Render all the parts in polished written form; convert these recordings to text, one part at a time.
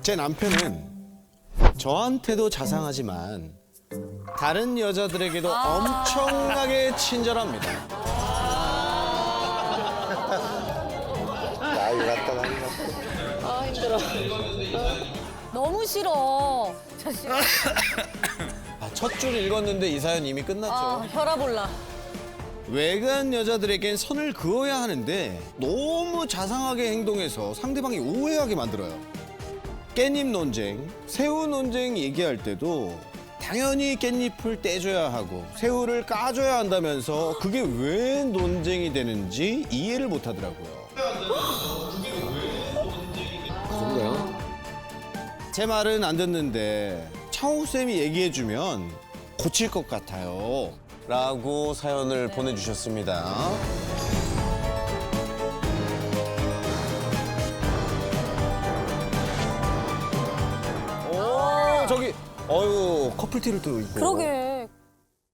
제 남편은 저한테도 자상하지만 다른 여자들에게도 엄청나게 친절합니다. 나이 같다 나이 같다. 아 힘들어. 너무 싫어. 저 싫어. 첫 줄 읽었는데 이 사연 이미 끝났죠. 아 혈압 올라. 외간 여자들에겐 선을 그어야 하는데 너무 자상하게 행동해서 상대방이 오해하게 만들어요. 깻잎 논쟁, 새우 논쟁 얘기할 때도 당연히 깻잎을 떼줘야 하고 새우를 까줘야 한다면서 그게 왜 논쟁이 되는지 이해를 못 하더라고요. 그런가요? 제 말은 안 듣는데 창호쌤이 얘기해주면 고칠 것 같아요. 라고 사연을 보내주셨습니다. 오, 저기, 어유 커플티를 또 입고. 그러게.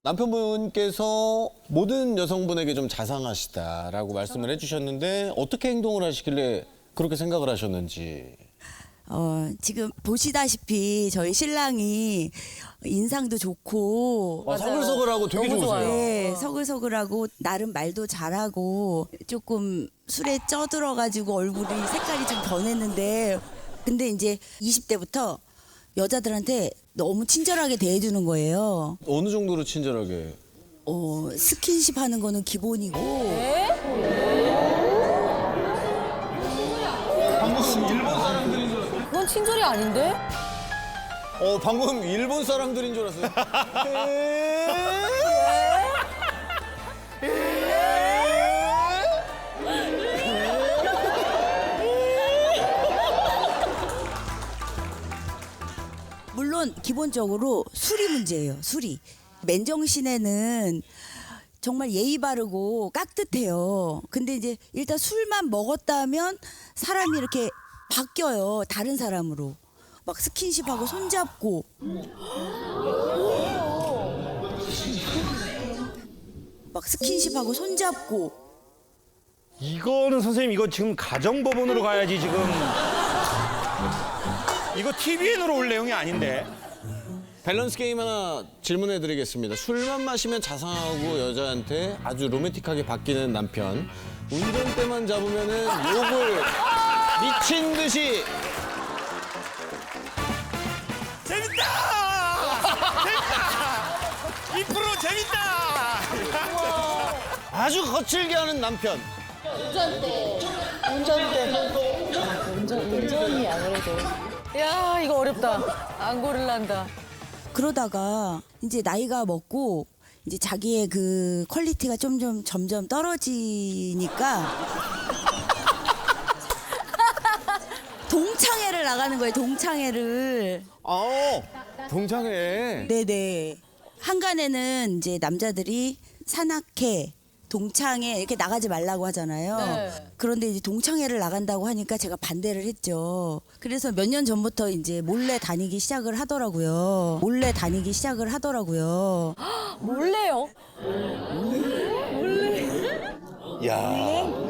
남편분께서 모든 여성분에게 좀 자상하시다라고 말씀을 해주셨는데 어떻게 행동을 하시길래 그렇게 생각을 하셨는지. 지금 보시다시피 저희 신랑이 인상도 좋고 아, 서글서글하고 되게 너무 좋으세요. 좋아요. 네, 서글서글하고 나름 말도 잘하고 조금 술에 쪄들어가지고 얼굴이 색깔이 좀 변했는데 근데 이제 20대부터 여자들한테 너무 친절하게 대해주는 거예요. 어느 정도로 친절하게? 스킨십 하는 거는 기본이고 그건 친절이 아닌데? 방금 일본 사람들인 줄 알았어요. 물론 기본적으로 술이 문제예요. 술이. 맨정신에는 정말 예의 바르고 깍듯해요. 근데 이제 일단 술만 먹었다면 사람이 이렇게 바뀌어요. 다른 사람으로. 막 스킨십하고 손잡고. 막 스킨십하고 손잡고. 이거는 선생님 이거 지금 가정법원으로 가야지 지금. 이거 TVN으로 올 내용이 아닌데. 밸런스 게임 하나 질문해 드리겠습니다. 술만 마시면 자상하고 여자한테 아주 로맨틱하게 바뀌는 남편. 운전대만 잡으면은 욕을 미친 듯이. 재밌다! 재밌다! 이 프로 재밌다! 아주 거칠게 하는 남편. 운전이 아무래도. 야 이거 어렵다. 안 고를란다. 그러다가 이제 나이가 먹고 이제 자기의 그 퀄리티가 점점 떨어지니까 동창회를 나가는 거예요. 동창회를. 동창회. 네네. 한간에는 이제 남자들이 산악회, 동창회 이렇게 나가지 말라고 하잖아요. 네. 그런데 이제 동창회를 나간다고 하니까 제가 반대를 했죠. 그래서 몇 년 전부터 이제 몰래 다니기 시작을 하더라고요. 몰래요? 야.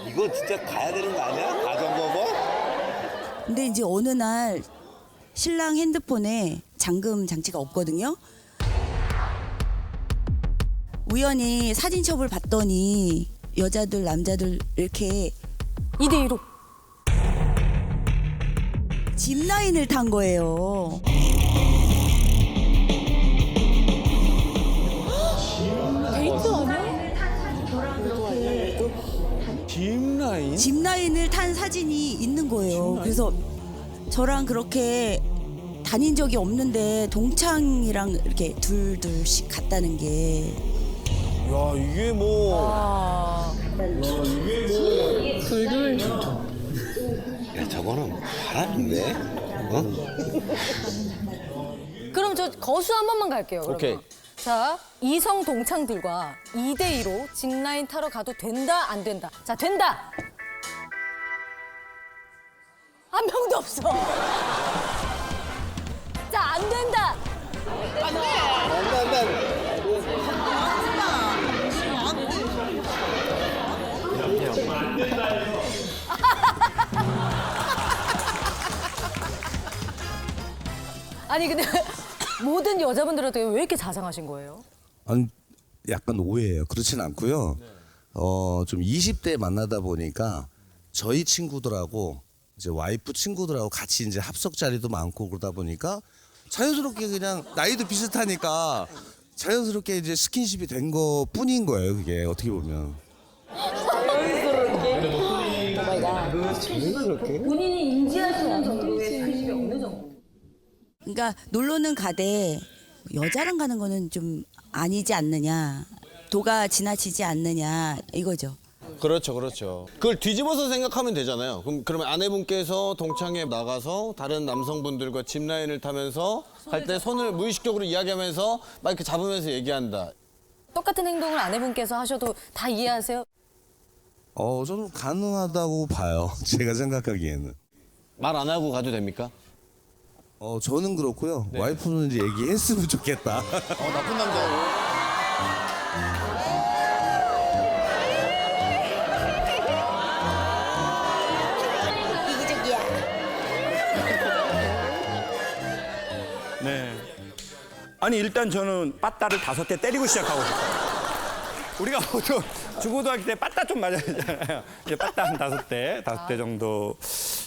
이거 진짜 가야 되는 거 아니야? 가정법원? 근데 이제 어느 날 신랑 핸드폰에 잠금 장치가 없거든요. 우연히 사진첩을 봤더니 여자들 남자들 이렇게 2대2로. 짚라인을 탄 거예요. 데이트 아니야? 짚라인? 짚라인을 탄 사진이 있는 거예요. 그래서 저랑 그렇게 다닌 적이 없는데 동창이랑 이렇게 둘씩 갔다는 게 야, 이게 뭐. 야 저거는 바람인데? 그럼 저 거수 한 번만 갈게요. 그러면. 오케이. 자, 이성 동창들과 2대2로 짚라인 타러 가도 된다, 안 된다? 자, 된다! 한 명도 없어. 자, 안 된다! 안돼. 아니 근데 모든 여자분들한테 왜 이렇게 자상하신 거예요? 아니, 약간 오해예요. 그렇진 않고요. 좀 20대 만나다 보니까 저희 친구들하고 이제 와이프 친구들하고 같이 이제 합석 자리도 많고 그러다 보니까 자연스럽게 그냥 나이도 비슷하니까 자연스럽게 이제 스킨십이 된 거 뿐인 거예요. 그게 어떻게 보면. 본인이 인지하시는 정도의 스킨십이 어느 정도? 그러니까 놀러는 가되 여자랑 가는 거는 좀 아니지 않느냐. 도가 지나치지 않느냐 이거죠. 그렇죠, 그렇죠. 그걸 뒤집어서 생각하면 되잖아요. 그러면 아내분께서 동창회 나가서 다른 남성분들과 짚라인을 타면서 할 때 손을 무의식적으로 이야기하면서 막 이렇게 잡으면서 얘기한다. 똑같은 행동을 아내분께서 하셔도 다 이해하세요? 저는 가능하다고 봐요. 제가 생각하기에는. 말 안 하고 가도 됩니까? 저는 그렇고요. 와이프는 이제 얘기했으면 좋겠다. 나쁜 남자고. 네. 아니 일단 저는 빠따를 5대 때리고 시작하고 싶어요. 우리가 보통 중고등학교 때 빠따 좀 맞아야 되잖아요. 이제 빠따 한 5대 정도.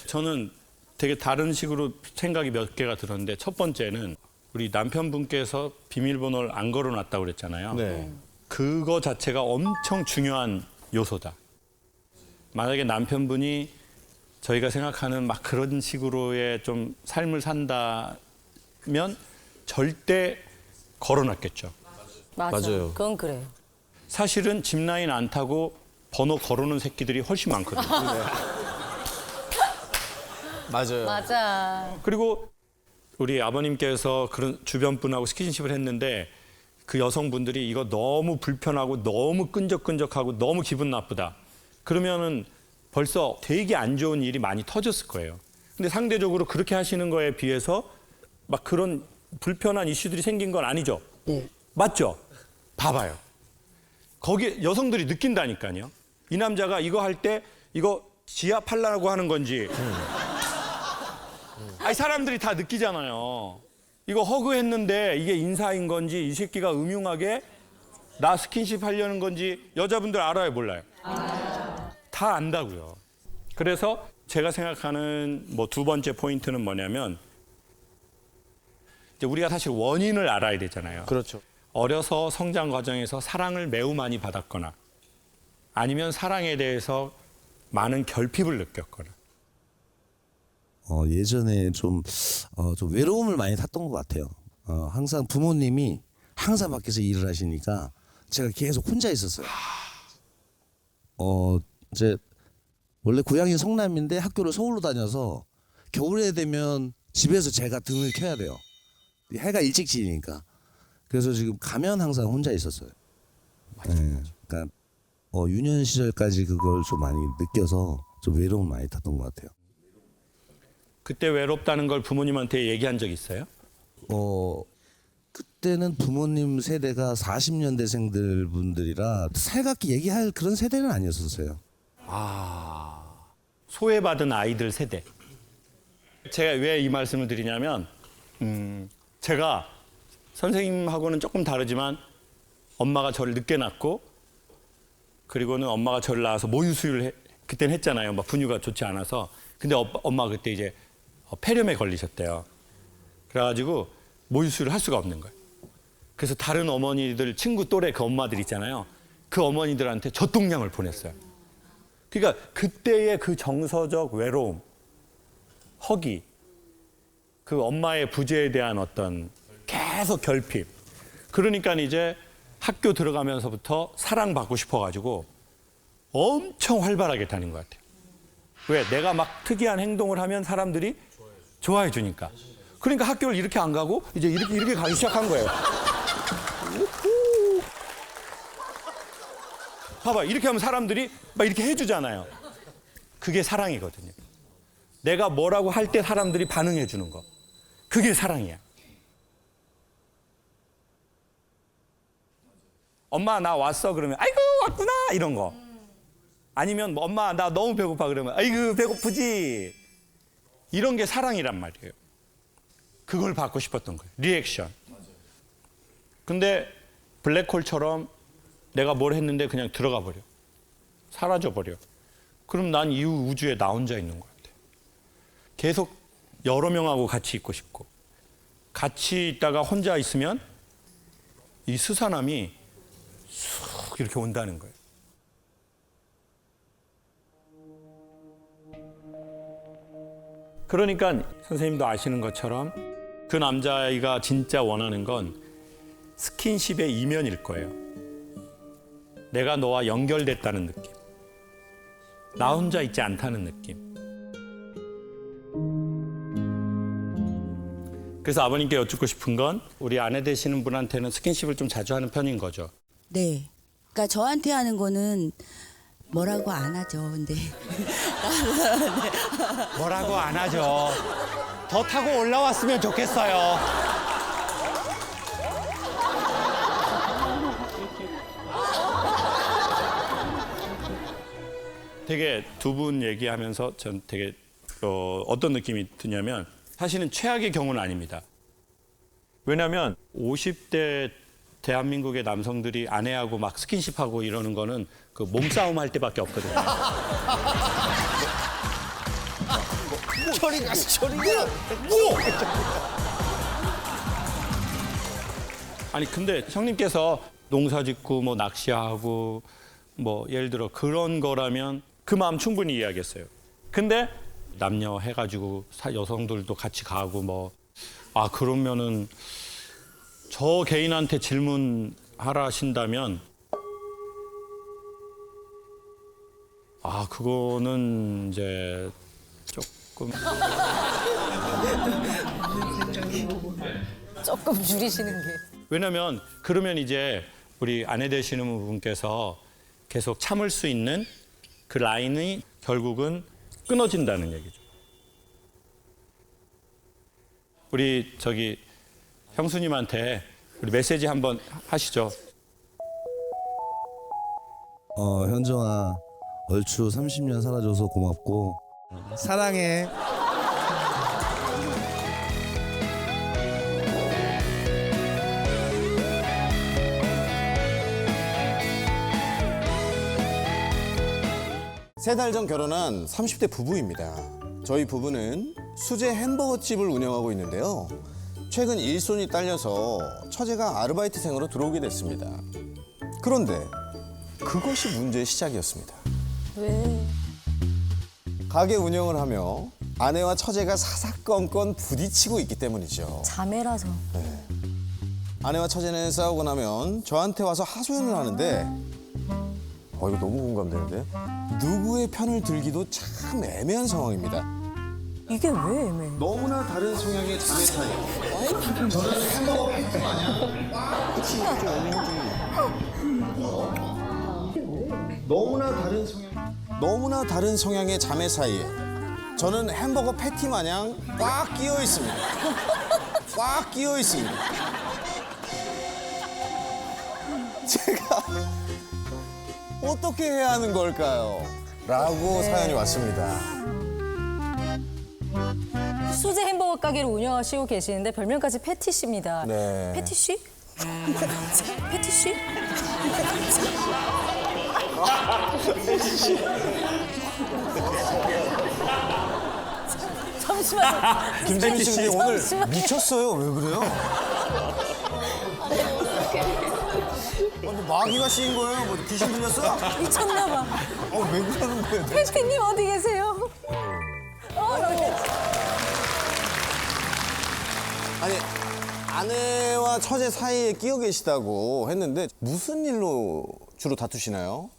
저는 되게 다른 식으로 생각이 몇 개가 들었는데 첫 번째는 우리 남편분께서 비밀번호를 안 걸어놨다고 그랬잖아요. 네. 그거 자체가 엄청 중요한 요소다. 만약에 남편분이 저희가 생각하는 막 그런 식으로의 좀 삶을 산다면 절대 걸어놨겠죠. 맞아요. 그건 그래요. 사실은 짚라인 안 타고 번호 걸어놓은 새끼들이 훨씬 많거든요. 맞아요. 맞아. 그리고 우리 아버님께서 그런 주변 분하고 스킨십을 했는데 그 여성분들이 이거 너무 불편하고 너무 끈적끈적하고 너무 기분 나쁘다. 그러면은 벌써 되게 안 좋은 일이 많이 터졌을 거예요. 근데 상대적으로 그렇게 하시는 거에 비해서 막 그런 불편한 이슈들이 생긴 건 아니죠. 네. 맞죠? 봐봐요. 거기 여성들이 느낀다니까요. 이 남자가 이거 할 때 이거 지압하려고 하는 건지. 아니 사람들이 다 느끼잖아요. 이거 허그했는데 이게 인사인 건지 이 새끼가 음흉하게 나 스킨십 하려는 건지 여자분들 알아요, 몰라요? 다 안다고요. 그래서 제가 생각하는 뭐 두 번째 포인트는 뭐냐면 이제 우리가 사실 원인을 알아야 되잖아요. 그렇죠. 어려서 성장 과정에서 사랑을 매우 많이 받았거나 아니면 사랑에 대해서 많은 결핍을 느꼈거나 예전에 좀 외로움을 많이 탔던 것 같아요. 항상 부모님이 항상 밖에서 일을 하시니까 제가 계속 혼자 있었어요. 이제 원래 고향이 성남인데 학교를 서울로 다녀서 겨울에 되면 집에서 제가 등을 켜야 돼요. 해가 일찍 지니까. 그래서 지금 가면 항상 혼자 있었어요. 네, 그러니까 유년 시절까지 그걸 좀 많이 느껴서 좀 외로움을 많이 탔던 것 같아요. 그때 외롭다는 걸 부모님한테 얘기한 적 있어요? 그때는 부모님 세대가 40년대생들 분들이라 살갑게 얘기할 그런 세대는 아니었었어요. 소외받은 아이들 세대. 제가 왜 이 말씀을 드리냐면 제가 선생님하고는 조금 다르지만 엄마가 저를 늦게 낳고 그리고는 엄마가 저를 낳아서 모유 수유를 그때는 했잖아요. 막 분유가 좋지 않아서. 근데 엄마가 그때 이제 폐렴에 걸리셨대요. 그래가지고 모유 수유를 할 수가 없는 거예요. 그래서 다른 어머니들 친구 또래 그 엄마들 있잖아요. 그 어머니들한테 젖동량을 보냈어요. 그러니까 그때의 그 정서적 외로움, 허기, 그 엄마의 부재에 대한 어떤 계속 결핍. 그러니까 이제 학교 들어가면서부터 사랑받고 싶어가지고 엄청 활발하게 다닌 것 같아요. 왜? 내가 막 특이한 행동을 하면 사람들이 좋아해 주니까. 그러니까 학교를 이렇게 안 가고 이제 이렇게 가기 시작한 거예요. 봐봐, 이렇게 하면 사람들이 막 이렇게 해주잖아요. 그게 사랑이거든요. 내가 뭐라고 할 때 사람들이 반응해 주는 거. 그게 사랑이야. 엄마 나 왔어 그러면 아이고 왔구나 이런 거. 아니면 뭐, 엄마 나 너무 배고파 그러면 아이고 배고프지. 이런 게 사랑이란 말이에요. 그걸 받고 싶었던 거예요. 리액션. 근데 블랙홀처럼 내가 뭘 했는데 그냥 들어가 버려. 사라져 버려. 그럼 난 이 우주에 나 혼자 있는 것 같아. 계속 여러 명하고 같이 있고 싶고, 같이 있다가 혼자 있으면 이 스산함이 쑥 이렇게 온다는 거예요. 그러니까 선생님도 아시는 것처럼 그 남자아이가 진짜 원하는 건 스킨십의 이면일 거예요. 내가 너와 연결됐다는 느낌. 나 혼자 있지 않다는 느낌. 그래서 아버님께 여쭙고 싶은 건 우리 아내 되시는 분한테는 스킨십을 좀 자주 하는 편인 거죠. 네. 그러니까 저한테 하는 거는 뭐라고 안 하죠. 근데 뭐라고 안 하죠. 더 타고 올라왔으면 좋겠어요. 되게 두 분 얘기하면서 전 되게 어떤 느낌이 드냐면 사실은 최악의 경우는 아닙니다. 왜냐하면 50대 대한민국의 남성들이 아내하고 막 스킨십하고 이러는 거는 그 몸싸움 할 때밖에 없거든요. 저리가 아니 근데 형님께서 농사 짓고 뭐 낚시하고 뭐 예를 들어 그런 거라면 그 마음 충분히 이해하겠어요. 근데 남녀 해가지고 여성들도 같이 가고 뭐 그러면은 저 개인한테 질문하라 하신다면 그거는 이제 조금 조금 줄이시는 게. 왜냐면 그러면 이제 우리 아내 되시는 분께서 계속 참을 수 있는 그 라인이 결국은 끊어진다는 얘기죠. 우리 저기 형수님한테 우리 메시지 한번 하시죠. 현정아, 얼추 30년 살아줘서 고맙고 사랑해. 세 달 전 결혼한 30대 부부입니다. 저희 부부는 수제 햄버거집을 운영하고 있는데요. 최근 일손이 딸려서 처제가 아르바이트생으로 들어오게 됐습니다. 그런데 그것이 문제의 시작이었습니다. 왜? 가게 운영을 하며 아내와 처제가 사사건건 부딪히고 있기 때문이죠. 자매라서. 아내와 처제는 싸우고 나면 저한테 와서 하소연을 하는데 이거 너무 공감되는데? 누구의 편을 들기도 참 애매한 상황입니다. 이게 왜 애매해? 너무나 다른 성향의 자매 사이. 저는 햄버거 팬티 마냥 너무나 다른 성향의 자매 사이에 저는 햄버거 패티 마냥 꽉 끼어 있습니다. 꽉 끼어 있습니다. 제가 어떻게 해야 하는 걸까요? 라고 사연이 왔습니다. 수제 햄버거 가게를 운영하시고 계시는데 별명까지 패티씨입니다. 네. 패티씨? 패티씨? 잠시만요. 김재민 씨 근데 오늘 잠시만요. 미쳤어요. 왜 그래요? 근데 마귀가 씌인 거예요? 뭐 귀신 들렸어? 미쳤나 봐. 왜 그러는 거예요? 패티님 어디 계세요? 여기. 아니 아내와 처제 사이에 끼어 계시다고 했는데 무슨 일로 주로 다투시나요?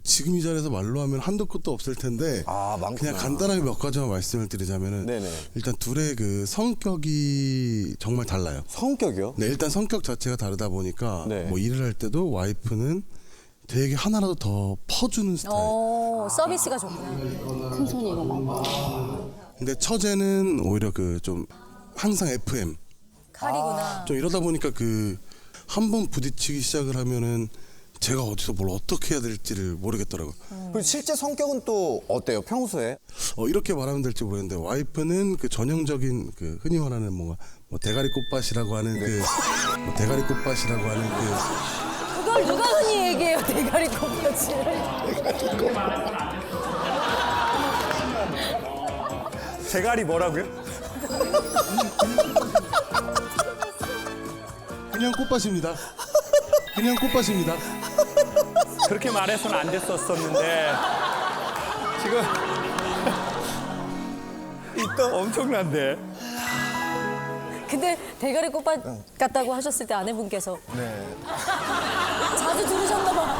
지금 이 자리에서 말로 하면 한도 끝도 없을 텐데 많구나. 그냥 간단하게 몇 가지만 말씀을 드리자면은 네네. 일단 둘의 그 성격이 정말 달라요. 성격이요? 네, 일단 성격 자체가 다르다 보니까 네. 뭐 일을 할 때도 와이프는 되게 하나라도 더 퍼주는 스타일. 서비스가 좋구나. 근데 처제는 오히려 그 좀 항상 FM. 칼이구나. 좀 이러다 보니까 그 한 번 부딪히기 시작을 하면은 제가 어디서 뭘 어떻게 해야 될지를 모르겠더라고요. 그리고 실제 성격은 또 어때요? 평소에? 이렇게 말하면 될지 모르겠는데 와이프는 그 전형적인 그 흔히 말하는 뭔가 뭐 대가리 꽃밭이라고 하는 뭐 대가리 꽃밭이라고 하는 그걸 누가 흔히 얘기해요, 대가리 콩팥을. 대가리 뭐라고요? 그냥 꽃밭입니다. 그냥 꽃밭입니다. 그렇게 말해서는 안 됐었었는데 지금 또 엄청난데. 근데 대가리 꽃밭 같다고 하셨을 때 아내분께서 자주 들으셨나 봐.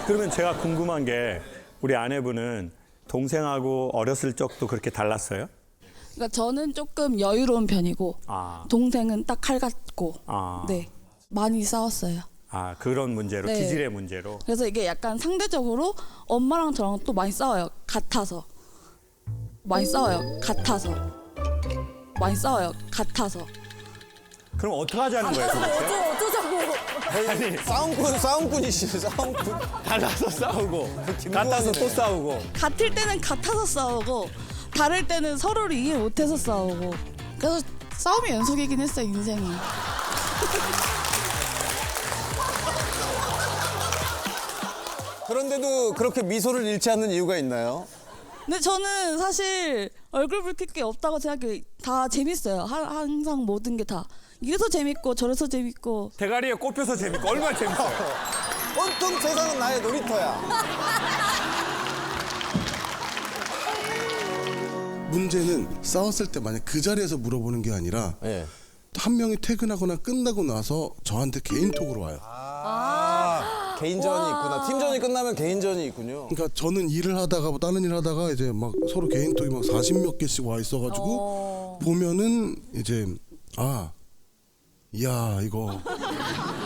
그러면 제가 궁금한 게 우리 아내분은 동생하고 어렸을 적도 그렇게 달랐어요? 그러니까 저는 조금 여유로운 편이고 아. 동생은 딱 칼 같고 아. 네 많이 싸웠어요. 아, 그런 문제로, 네. 기질의 문제로. 그래서 이게 약간 상대적으로 엄마랑 저랑 또 많이 싸워요. 같아서 많이 싸워요. 같아서 많이 싸워요. 같아서 그럼 어떻게 하자는 거예요, 도대체? 어쩌자고. 싸움꾼이시죠, 싸움꾼. 달라서 싸우고, 같아서 또 싸우고. 같을 때는 같아서 싸우고 다를 때는 서로를 이해 못해서 싸우고 그래서 싸움이 연속이긴 했어요 인생이. 그런데도 그렇게 미소를 잃지 않는 이유가 있나요? 근데 저는 사실 얼굴 붉힐 게 없다고 생각해요. 다 재밌어요. 항상 모든 게 다. 이래서 재밌고 저래서 재밌고. 대가리에 꼽혀서 재밌고, 얼마나 재밌어요. 온통 세상은 나의 놀이터야. 문제는 싸웠을 때 만약 그 자리에서 물어보는 게 아니라 예. 한 명이 퇴근하거나 끝나고 나서 저한테 개인톡으로 와요. 개인전이 있구나. 팀전이 끝나면 개인전이 있군요. 그러니까 저는 일을 하다가 뭐 다른 일 하다가 이제 막 서로 개인톡이 막 40몇 개씩 와 있어가지고 보면은 이제 이야 이거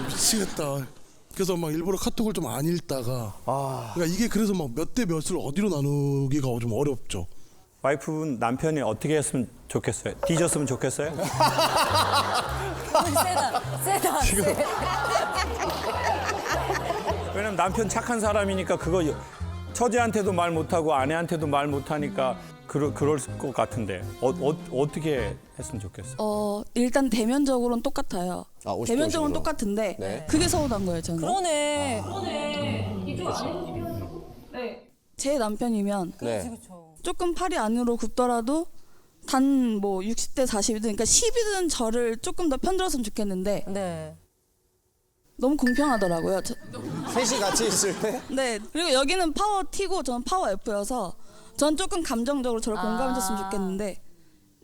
미치겠다. 그래서 막 일부러 카톡을 좀 안 읽다가 그러니까 이게 그래서 막 몇 대 몇을 어디로 나누기가 좀 어렵죠. 와이프분 남편이 어떻게 했으면 좋겠어요? 뒤졌으면 좋겠어요? 세다. 왜냐면 남편 착한 사람이니까 그거 처제한테도 말 못하고 아내한테도 말 못하니까 그럴 것 같은데 어떻게 했으면 좋겠어? 일단 대면적으로는 똑같아요. 50대 대면적으로는 50으로. 똑같은데 네. 그게 서운한 거예요 저는. 그러네. 제 남편이면 네. 조금 팔이 안으로 굽더라도 단 뭐 60대 40이든 그러니까 10이든 저를 조금 더 편들었으면 좋겠는데 네. 너무 공평하더라고요. 셋이 같이 있을 때? 네. 그리고 여기는 파워 T고 저는 파워 F여서 전 조금 감정적으로 저를 공감해줬으면 좋겠는데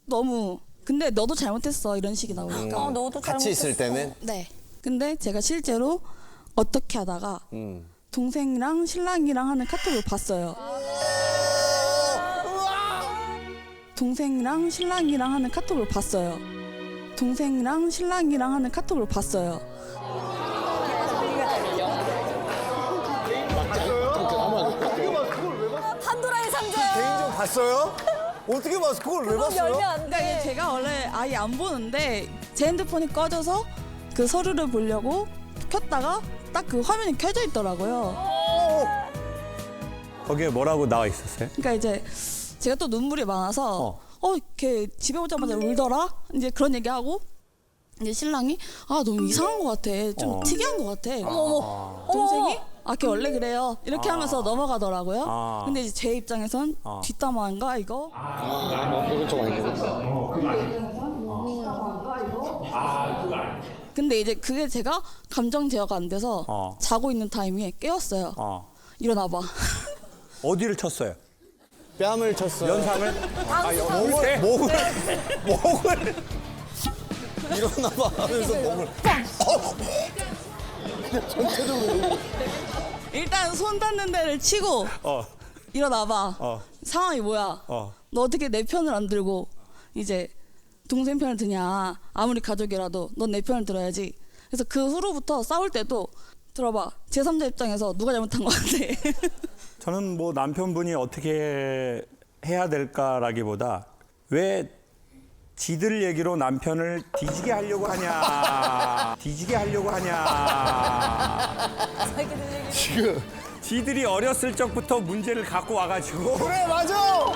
너무 근데 너도 잘못했어 이런 식이 나오니까 너도 같이 있을 때는? 네. 근데 제가 실제로 어떻게 하다가 동생이랑 신랑이랑 하는 카톡을 봤어요. 동생이랑 신랑이랑 하는 카톡을 봤어요. 동생이랑 신랑이랑 하는 카톡을 봤어요. 판도라의 상자. 개인전 봤어요? 어떻게 봤어? 그걸 왜 그건 열면 봤어요? 안 그러니까 돼. 제가 원래 아예 안 보는데 제 핸드폰이 꺼져서 그 서류를 보려고 켰다가 딱 그 화면이 켜져 있더라고요. 거기에 뭐라고 나와 있었어요? 그러니까 이제 제가 또 눈물이 많아서 걔 집에 오자마자 울더라? 이제 그런 얘기하고 이제 신랑이 너무 이상한 것 같아. 좀 특이한 것 같아. 동생이 걔 원래 그래요. 이렇게 하면서 넘어가더라고요. 근데 이제 제 입장에선 뒷담화인가 이거? 근데 이제 그게 제가 감정 제어가 안 돼서 자고 있는 타이밍에 깨웠어요. 일어나봐. 어디를 쳤어요? 뺨을 쳤어요. 연상을? 목을 일어나봐 하면서 목을 일단 손 닿는 데를 치고 일어나봐. 상황이 뭐야? 너 어떻게 내 편을 안 들고 이제 동생 편을 드냐? 아무리 가족이라도 넌 내 편을 들어야지. 그래서 그 후로부터 싸울 때도 들어봐. 제3자 입장에서 누가 잘못한 것 같아. 저는 뭐 남편분이 어떻게 해야 될까라기보다 왜 지들 얘기로 남편을 뒤지게 하려고 하냐. 뒤지게 하려고 하냐. 자기들 얘기. 지금 지들이 어렸을 적부터 문제를 갖고 와가지고 그래 맞아.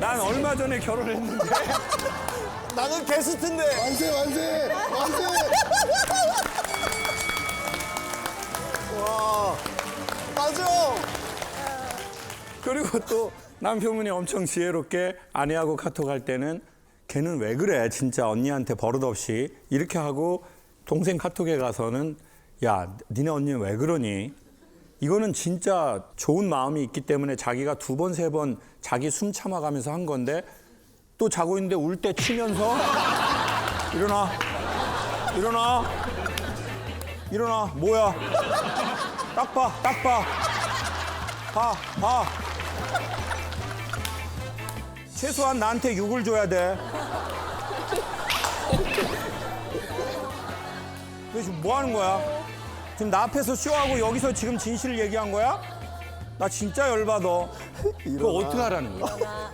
난 얼마 전에 결혼했는데 나는 게스트인데. 만세 만세 만세. 와 맞아. 그리고 또 남편분이 엄청 지혜롭게 아내하고 카톡할 때는 걔는 왜 그래 진짜 언니한테 버릇없이 이렇게 하고 동생 카톡에 가서는 야 니네 언니는 왜 그러니 이거는 진짜 좋은 마음이 있기 때문에 자기가 2번, 3번 자기 숨 참아가면서 한 건데 또 자고 있는데 울 때 치면서 일어나 일어나 일어나 뭐야 딱 봐 최소한 나한테 6을 줘야 돼. 너 지금 뭐 하는 거야? 지금 나 앞에서 쇼하고 여기서 지금 진실을 얘기한 거야? 나 진짜 열받아. 그거 어떻게 하라는 거야?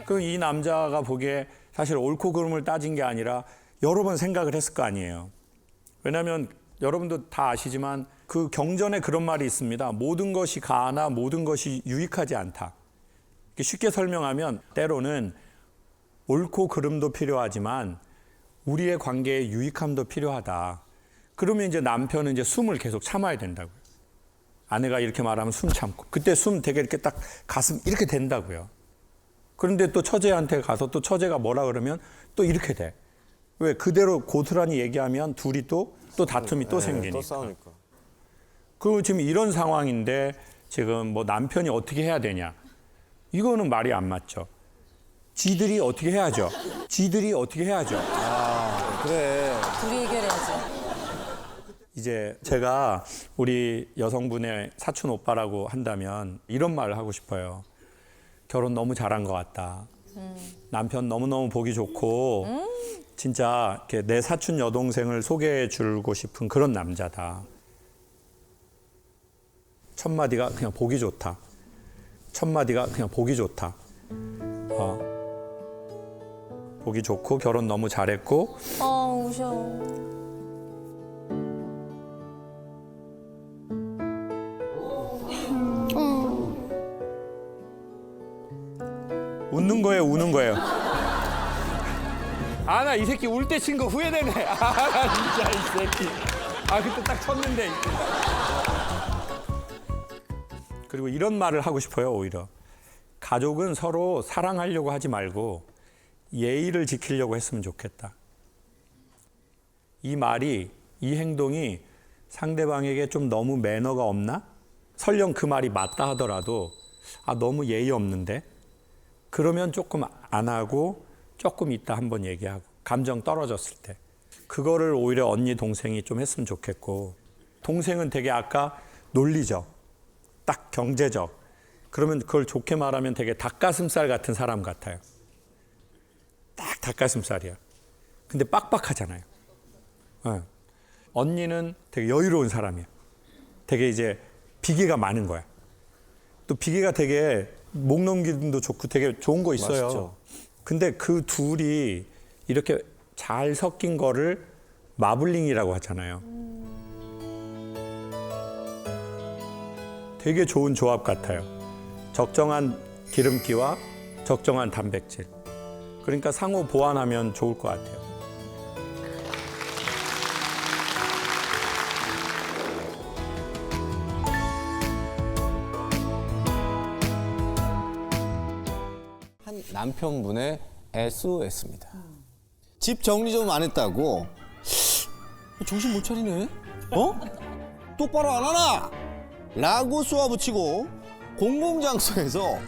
그 이 남자가 보기에 사실 옳고 그름을 따진 게 아니라 여러 번 생각을 했을 거 아니에요. 왜냐하면 여러분도 다 아시지만 그 경전에 그런 말이 있습니다. 모든 것이 가하나 모든 것이 유익하지 않다. 쉽게 설명하면 때로는 옳고 그름도 필요하지만 우리의 관계에 유익함도 필요하다. 그러면 이제 남편은 이제 숨을 계속 참아야 된다고요. 아내가 이렇게 말하면 숨 참고 그때 숨 되게 이렇게 딱 가슴 이렇게 된다고요. 그런데 또 처제한테 가서 또 처제가 뭐라 그러면 또 이렇게 돼. 왜 그대로 고스란히 얘기하면 둘이 또 다툼이 또 생기니까. 또 싸우니까. 그 지금 이런 상황인데 지금 뭐 남편이 어떻게 해야 되냐? 이거는 말이 안 맞죠. 지들이 어떻게 해야죠. 지들이 어떻게 해야죠. 그래. 둘이 해결해야지. 이제 제가 우리 여성분의 사촌 오빠라고 한다면 이런 말을 하고 싶어요. 결혼 너무 잘한 것 같다. 남편 너무너무 보기 좋고 진짜 이렇게 내 사촌 여동생을 소개해 주고 싶은 그런 남자다. 첫 마디가 그냥 보기 좋다. 첫 마디가 그냥 보기 좋다. 보기 좋고 결혼 너무 잘했고 우셔. 웃는 거예요, 우는 거예요. 아, 나 이 새끼 울 때 친 거 후회되네. 진짜 이 새끼. 그때 딱 쳤는데. 그리고 이런 말을 하고 싶어요, 오히려. 가족은 서로 사랑하려고 하지 말고 예의를 지키려고 했으면 좋겠다. 이 말이, 이 행동이 상대방에게 좀 너무 매너가 없나? 설령 그 말이 맞다 하더라도 너무 예의 없는데? 그러면 조금 안 하고 조금 이따 한번 얘기하고 감정 떨어졌을 때 그거를 오히려 언니 동생이 좀 했으면 좋겠고 동생은 되게 아까 논리적 딱 경제적 그러면 그걸 좋게 말하면 되게 닭가슴살 같은 사람 같아요. 딱 닭가슴살이야. 근데 빡빡하잖아요. 언니는 되게 여유로운 사람이야. 되게 이제 비계가 많은 거야. 또 비계가 되게 목 넘김도 좋고 되게 좋은 거 있어요. 맛있죠. 근데 그 둘이 이렇게 잘 섞인 거를 마블링이라고 하잖아요. 되게 좋은 조합 같아요. 적정한 기름기와 적정한 단백질. 그러니까 상호 보완하면 좋을 것 같아요. 한 남편분의 SOS입니다. 집 정리 좀 안 했다고? 정신 못 차리네? 똑바로 안 하나? 라고 쏘아붙이고 공공장소에서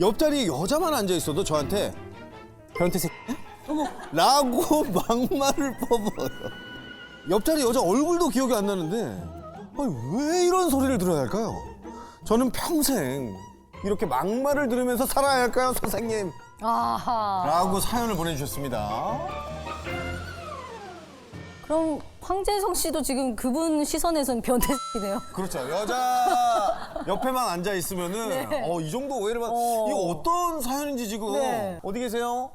옆자리에 여자만 앉아 있어도 저한테 변태 새끼야? 라고 막말을 퍼부어요. 옆자리 여자 얼굴도 기억이 안 나는데 왜 이런 소리를 들어야 할까요? 저는 평생 이렇게 막말을 들으면서 살아야 할까요, 선생님? 아하. 라고 사연을 보내주셨습니다. 그럼 황재성 씨도 지금 그분 시선에선 변태이네요. 그렇죠. 여자 옆에만 앉아 있으면은 네. 이 정도 오해를 받. 이거 어떤 사연인지 지금 네. 어디 계세요?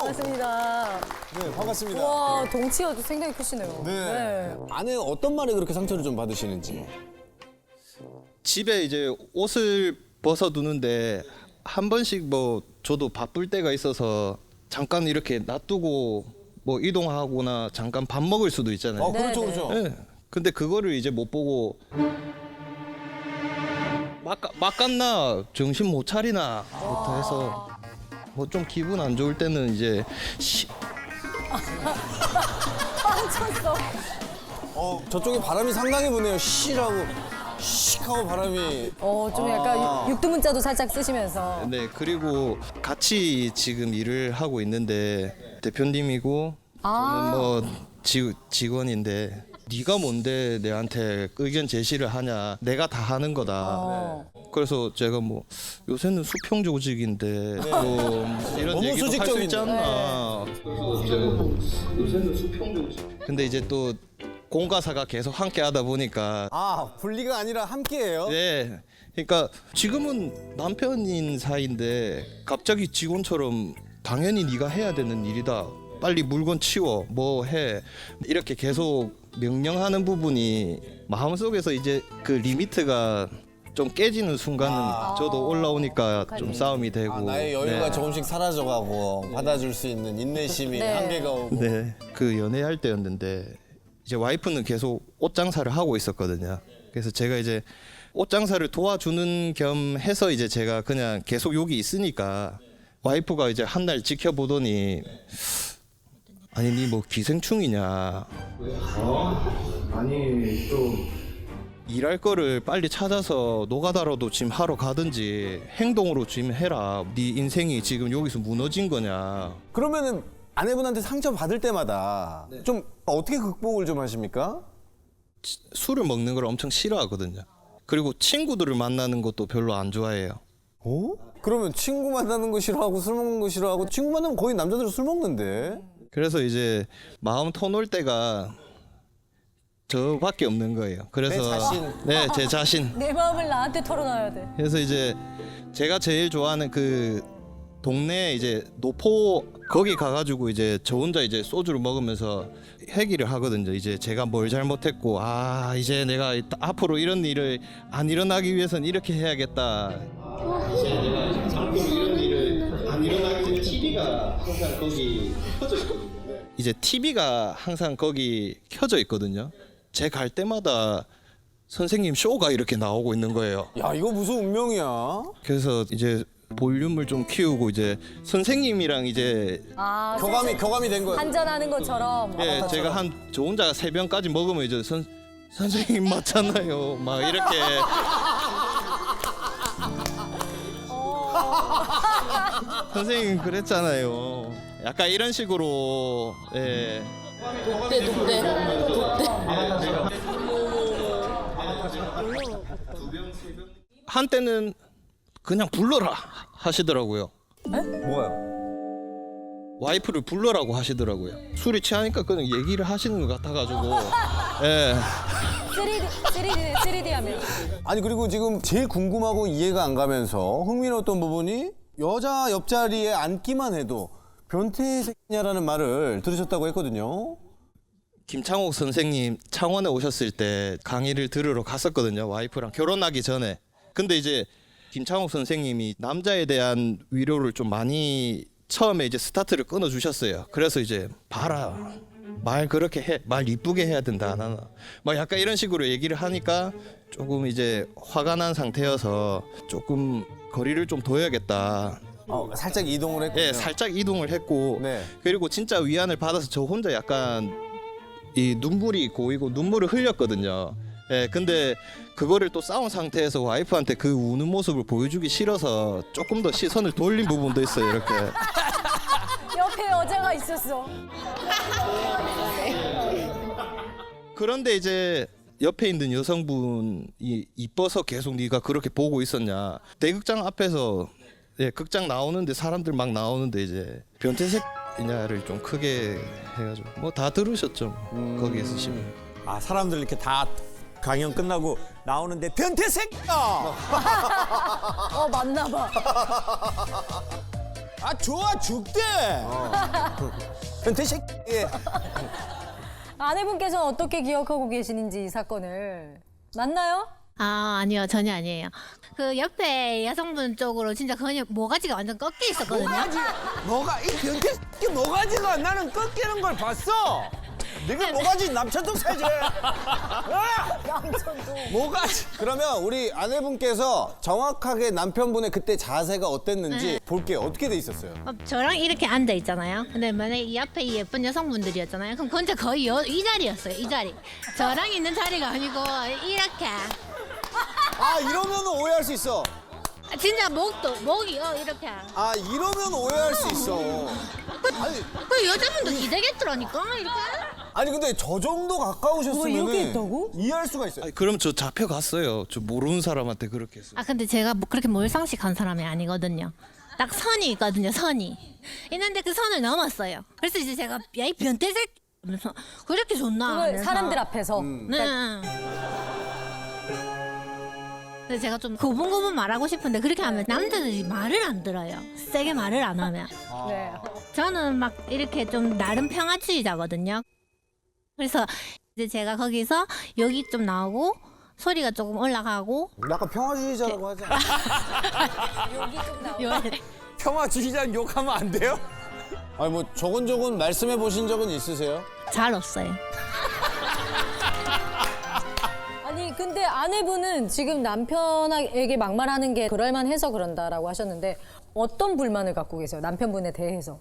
반갑습니다. 네, 반갑습니다. 와, 덩치가 상당히 크시네요. 네. 아내 어떤 말에 그렇게 상처를 좀 받으시는지. 집에 이제 옷을 벗어두는데 한 번씩 뭐 저도 바쁠 때가 있어서 잠깐 이렇게 놔두고 뭐 이동하거나 잠깐 밥 먹을 수도 있잖아요. 그렇죠, 네, 그렇죠. 네. 근데 그거를 이제 못 보고 막갔나 정신 못 차리나 부터 해서 뭐 좀 기분 안 좋을 때는 이제 빡쳤어. 저쪽에 바람이 상당히 부네요. 시라고 씩하고 바람이. 좀 약간 육두문자도 살짝 쓰시면서. 네, 그리고 같이 지금 일을 하고 있는데 대표님이고 저는 뭐 직원인데 네가 뭔데 내한테 의견 제시를 하냐, 내가 다 하는 거다. 그래서 제가 뭐 요새는 수평 조직인데 또 이런 너무 얘기도 할 수 수직적인데. 있지 않나. 그래서 제가 뭐 요새는 수평 조직. 근데 이제 또 공과사가 계속 함께 하다 보니까 분리가 아니라 함께해요. 네. 그러니까 지금은 남편인 사이인데 갑자기 직원처럼 당연히 네가 해야 되는 일이다. 빨리 물건 치워. 뭐 해. 이렇게 계속 명령하는 부분이 마음속에서 이제 그 리미트가 좀 깨지는 순간은 저도 올라오니까 좀 싸움이 되고. 나의 여유가 네. 조금씩 사라져가고 받아줄 수 있는 인내심이 네. 한계가 오고. 네. 그 연애할 때였는데 이제 와이프는 계속 옷 장사를 하고 있었거든요. 그래서 제가 이제 옷 장사를 도와주는 겸 해서 이제 제가 그냥 계속 여기 있으니까 와이프가 이제 한 날 지켜보더니 아니 니 뭐 기생충이냐. 아니 좀 일할 거를 빨리 찾아서 노가다라도 지금 하러 가든지 행동으로 지금 해라. 네 인생이 지금 여기서 무너진 거냐. 그러면은 아내분한테 상처 받을 때마다 좀 어떻게 극복을 좀 하십니까? 술을 먹는 걸 엄청 싫어하거든요. 그리고 친구들을 만나는 것도 별로 안 좋아해요. 그러면 친구 만나는 거 싫어하고 술 먹는 거 싫어하고 친구 만나면 거의 남자들은 술 먹는데. 그래서 이제 마음 터놓을 때가 저밖에 없는 거예요. 그래서 내 자신? 네, 제 자신. 내 마음을 나한테 털어놔야 돼. 그래서 이제 제가 제일 좋아하는 그 동네 이제 노포 거기 가가지고 이제 저 혼자 이제 소주를 먹으면서 회기를 하거든요. 이제 제가 뭘 잘못했고 이제 내가 앞으로 이런 일을 안 일어나기 위해서는 이렇게 해야겠다. 이제 내가 앞으로 이런 일을 안 일어나기 위해 TV가 항상 거기 켜져 있거든요. 이제 TV가 항상 거기 켜져 있거든요. 제 갈 때마다 선생님 쇼가 이렇게 나오고 있는 거예요. 야, 이거 무슨 운명이야. 그래서 이제 볼륨을 좀 키우고 이제 선생님이랑 이제 교감이 된 거예요. 한잔하는 것처럼. 예, 제가 저 혼자 3병까지 먹으면 이제 선생님 맞잖아요. 막 이렇게 선생님 그랬잖아요. 약간 이런 식으로 예. 한때는 그냥 불러라 하시더라고요. 뭐야? 와이프를 불러라고 하시더라고요. 술이 취하니까 그냥 얘기를 하시는 것 같아가지고. 예. 3D 하면. 아니 그리고 지금 제일 궁금하고 이해가 안 가면서 흥미로웠던 부분이 여자 옆자리에 앉기만 해도 변태 새끼냐라는 말을 들으셨다고 했거든요. 김창옥 선생님 창원에 오셨을 때 강의를 들으러 갔었거든요. 와이프랑 결혼하기 전에. 근데 이제 김창옥 선생님이 남자에 대한 위로를 좀 많이 처음에 이제 스타트를 끊어 주셨어요. 그래서 이제 봐라. 말 그렇게 해. 말 이쁘게 해야 된다. 나는 막 약간 이런 식으로 얘기를 하니까 조금 이제 화가 난 상태여서 조금 거리를 좀 둬야겠다. 살짝 이동을 했고. 예, 살짝 이동을 했고 네. 그리고 진짜 위안을 받아서 저 혼자 약간 이 눈물이 고이고 눈물을 흘렸거든요. 예, 근데 그거를 또 싸운 상태에서 와이프한테 그 우는 모습을 보여주기 싫어서 조금 더 시선을 돌린 부분도 있어요. 이렇게. 옆에 여자가 있었어. 그런데 이제 옆에 있는 여성분이 이뻐서 계속 네가 그렇게 보고 있었냐. 대극장 앞에서 예, 극장 나오는데 사람들 막 나오는데 이제 변태색이냐를 좀 크게 해가지고 뭐 다 들으셨죠. 거기 있으시면. 사람들 이렇게 다 강연 끝나고 나오는데 변태 새끼야. 맞나 봐. 아 좋아 죽대. 근데 새끼. 아내분께서는 어떻게 기억하고 계시는지 이 사건을. 맞나요? 아, 아니요. 전혀 아니에요. 그 옆에 여성분 쪽으로 진짜 그냥 모가지가 완전 꺾여 있었거든요. 뭐가 이 변태 새끼 모가지가 나는 꺾이는 걸 봤어. 네가 모가지 남천동 살지. 남천동. 모가지. 그러면 우리 아내분께서 정확하게 남편분의 그때 자세가 어땠는지 볼게요. 어떻게 돼 있었어요? 저랑 이렇게 앉아 있잖아요. 근데 만약에 이 앞에 이 예쁜 여성분들이었잖아요. 그럼 진짜 거의 이 자리였어요. 이 자리. 저랑 있는 자리가 아니고 이렇게. 아 이러면 오해할 수 있어. 진짜 목이 이렇게. 아 이러면 오해할 수 있어. 아니, 그 여자분도 기대겠더라니까 이렇게. 아니 근데 저 정도 가까우셨으면 이렇게 했다고? 이해할 수가 있어요. 그럼 저 잡혀갔어요. 저 모르는 사람한테 그렇게 했어요. 아 근데 제가 뭐 그렇게 몰상식한 사람이 아니거든요. 딱 선이 있거든요. 선이 있는데 그 선을 넘었어요. 그래서 이제 제가 야 이 변태새끼 하면서 그렇게 좋나 그걸 하면서. 사람들 앞에서. 네. 근데 제가 좀 고분고분 말하고 싶은데 그렇게 하면 남자들이 말을 안 들어요. 세게 말을 안 하면. 네. 저는 막 이렇게 좀 나름 평화주의자거든요. 그래서 이제 제가 거기서 여기 좀 나오고 소리가 조금 올라가고. 약간 평화주의자라고 하지 않아? 평화주의자는 욕하면 안 돼요? 아니 뭐 조곤조곤 말씀해 보신 적은 있으세요? 잘 없어요. 아니 근데 아내분은 지금 남편에게 막말하는 게 그럴만해서 그런다라고 하셨는데 어떤 불만을 갖고 계세요? 남편분에 대해서.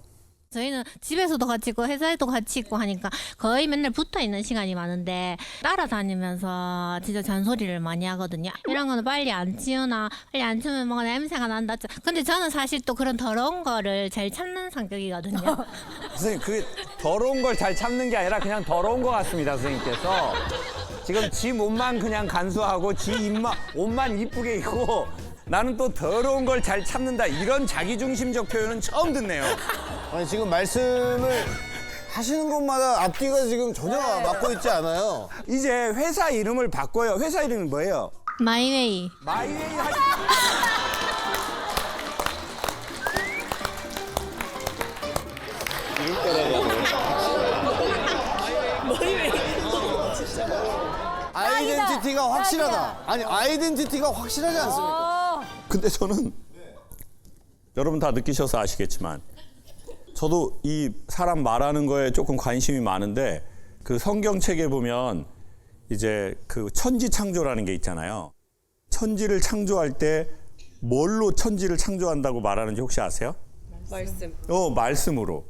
저희는 집에서도 같이 있고 회사에도 같이 있고 하니까 거의 맨날 붙어 있는 시간이 많은데 따라다니면서 진짜 잔소리를 많이 하거든요. 이런 거는 빨리 안 치우나, 빨리 안 치우면 뭔가 냄새가 난다. 근데 저는 사실 또 그런 더러운 거를 잘 참는 성격이거든요. 선생님 그게 더러운 걸 잘 참는 게 아니라 그냥 더러운 것 같습니다. 선생님께서 지금 지 몸만 그냥 간수하고 지 옷만 이쁘게 입고 나는 또 더러운 걸 잘 참는다 이런 자기중심적 표현은 처음 듣네요. 아니 지금 말씀을 하시는 것마다 앞뒤가 지금 전혀 맞고 있지 않아요. 이제 회사 이름을 바꿔요. 회사 이름이 뭐예요? 마이웨이. 마이웨이 하시... 아이덴티티가 확실하다. 아니 아이덴티티가 확실하지 않습니까? 근데 저는 여러분 다 느끼셔서 아시겠지만 저도 이 사람 말하는 거에 조금 관심이 많은데 그 성경책에 보면 이제 그 천지 창조라는 게 있잖아요. 천지를 창조할 때 뭘로 천지를 창조한다고 말하는지 혹시 아세요? 말씀. 말씀으로.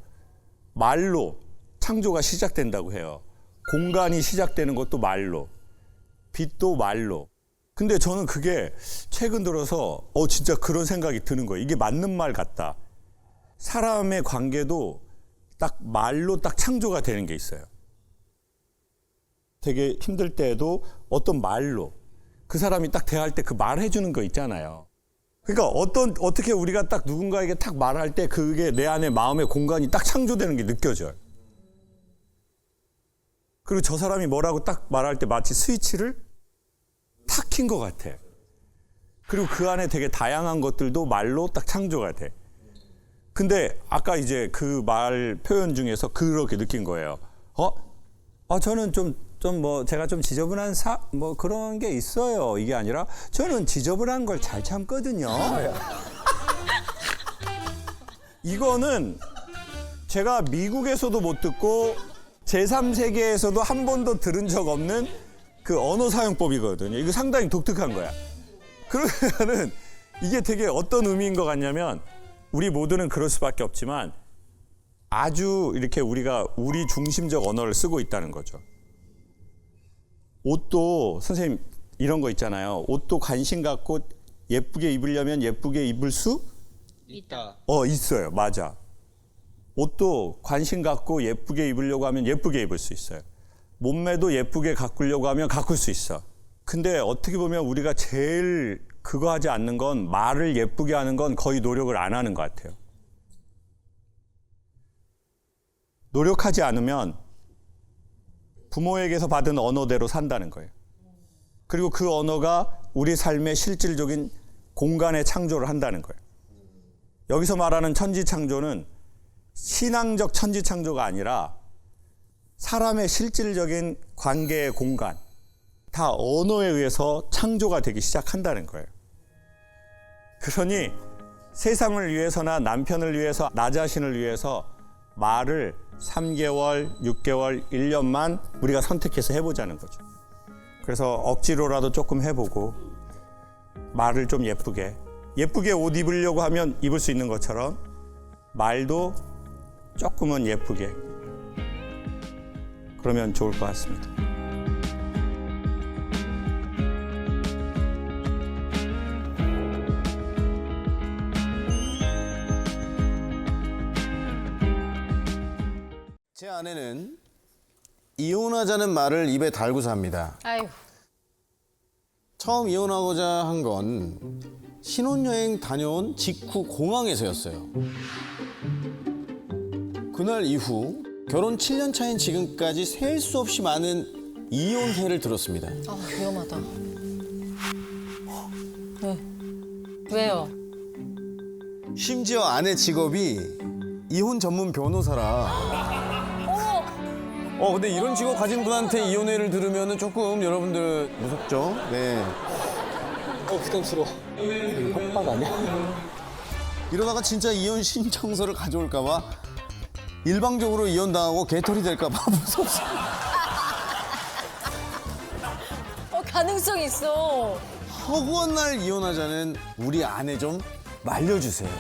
말로 창조가 시작된다고 해요. 공간이 시작되는 것도 말로. 빛도 말로. 근데 저는 그게 최근 들어서 진짜 그런 생각이 드는 거예요. 이게 맞는 말 같다. 사람의 관계도 딱 말로 딱 창조가 되는 게 있어요. 되게 힘들 때에도 어떤 말로 그 사람이 딱 대할 때 그 말해주는 거 있잖아요. 그러니까 어떻게 우리가 딱 누군가에게 딱 말할 때 그게 내 안에 마음의 공간이 딱 창조되는 게 느껴져요. 그리고 저 사람이 뭐라고 딱 말할 때 마치 스위치를 탁 킨 것 같아. 그리고 그 안에 되게 다양한 것들도 말로 딱 창조가 돼. 근데 아까 이제 그 말 표현 중에서 그렇게 느낀 거예요. 저는 제가 좀 지저분한 뭐 그런 게 있어요. 이게 아니라 저는 지저분한 걸 잘 참거든요. 이거는 제가 미국에서도 못 듣고 제3세계에서도 한 번도 들은 적 없는 그 언어 사용법이거든요. 이거 상당히 독특한 거야. 그러면은 이게 되게 어떤 의미인 것 같냐면 우리 모두는 그럴 수밖에 없지만 아주 이렇게 우리가 우리 중심적 언어를 쓰고 있다는 거죠. 옷도 선생님 이런 거 있잖아요. 옷도 관심 갖고 예쁘게 입으려면 예쁘게 입을 수 있다. 있어요. 맞아. 옷도 관심 갖고 예쁘게 입으려고 하면 예쁘게 입을 수 있어요. 몸매도 예쁘게 가꾸려고 하면 가꿀 수 있어. 근데 어떻게 보면 우리가 제일 그거 하지 않는 건 말을 예쁘게 하는 건 거의 노력을 안 하는 것 같아요. 노력하지 않으면 부모에게서 받은 언어대로 산다는 거예요. 그리고 그 언어가 우리 삶의 실질적인 공간의 창조를 한다는 거예요. 여기서 말하는 천지창조는 신앙적 천지창조가 아니라 사람의 실질적인 관계의 공간, 다 언어에 의해서 창조가 되기 시작한다는 거예요. 그러니 세상을 위해서나 남편을 위해서, 나 자신을 위해서 말을 3개월, 6개월, 1년만 우리가 선택해서 해보자는 거죠. 그래서 억지로라도 조금 해보고 말을 좀 예쁘게 옷 입으려고 하면 입을 수 있는 것처럼 말도 조금은 예쁘게, 그러면 좋을 것 같습니다. 제 아내는 이혼하자는 말을 입에 달고서 합니다. 아유. 처음 이혼하고자 한 건 신혼여행 다녀온 직후 공항에서였어요. 그날 이후 결혼 7년 차인 지금까지 셀 수 없이 많은 이혼회를 들었습니다. 아, 위험하다. 왜? 왜요? 심지어 아내 직업이 이혼 전문 변호사라. 근데 이런 직업 가진 분한테 이혼회를 들으면 조금 여러분들 무섭죠? 네. 부담스러워. 협박 아니야? 이러다가 진짜 이혼 신청서를 가져올까봐 일방적으로 이혼당하고 개털이 될까봐 무섭습니다. 가능성 있어. 허구한 날 이혼하자는 우리 아내 좀 말려주세요.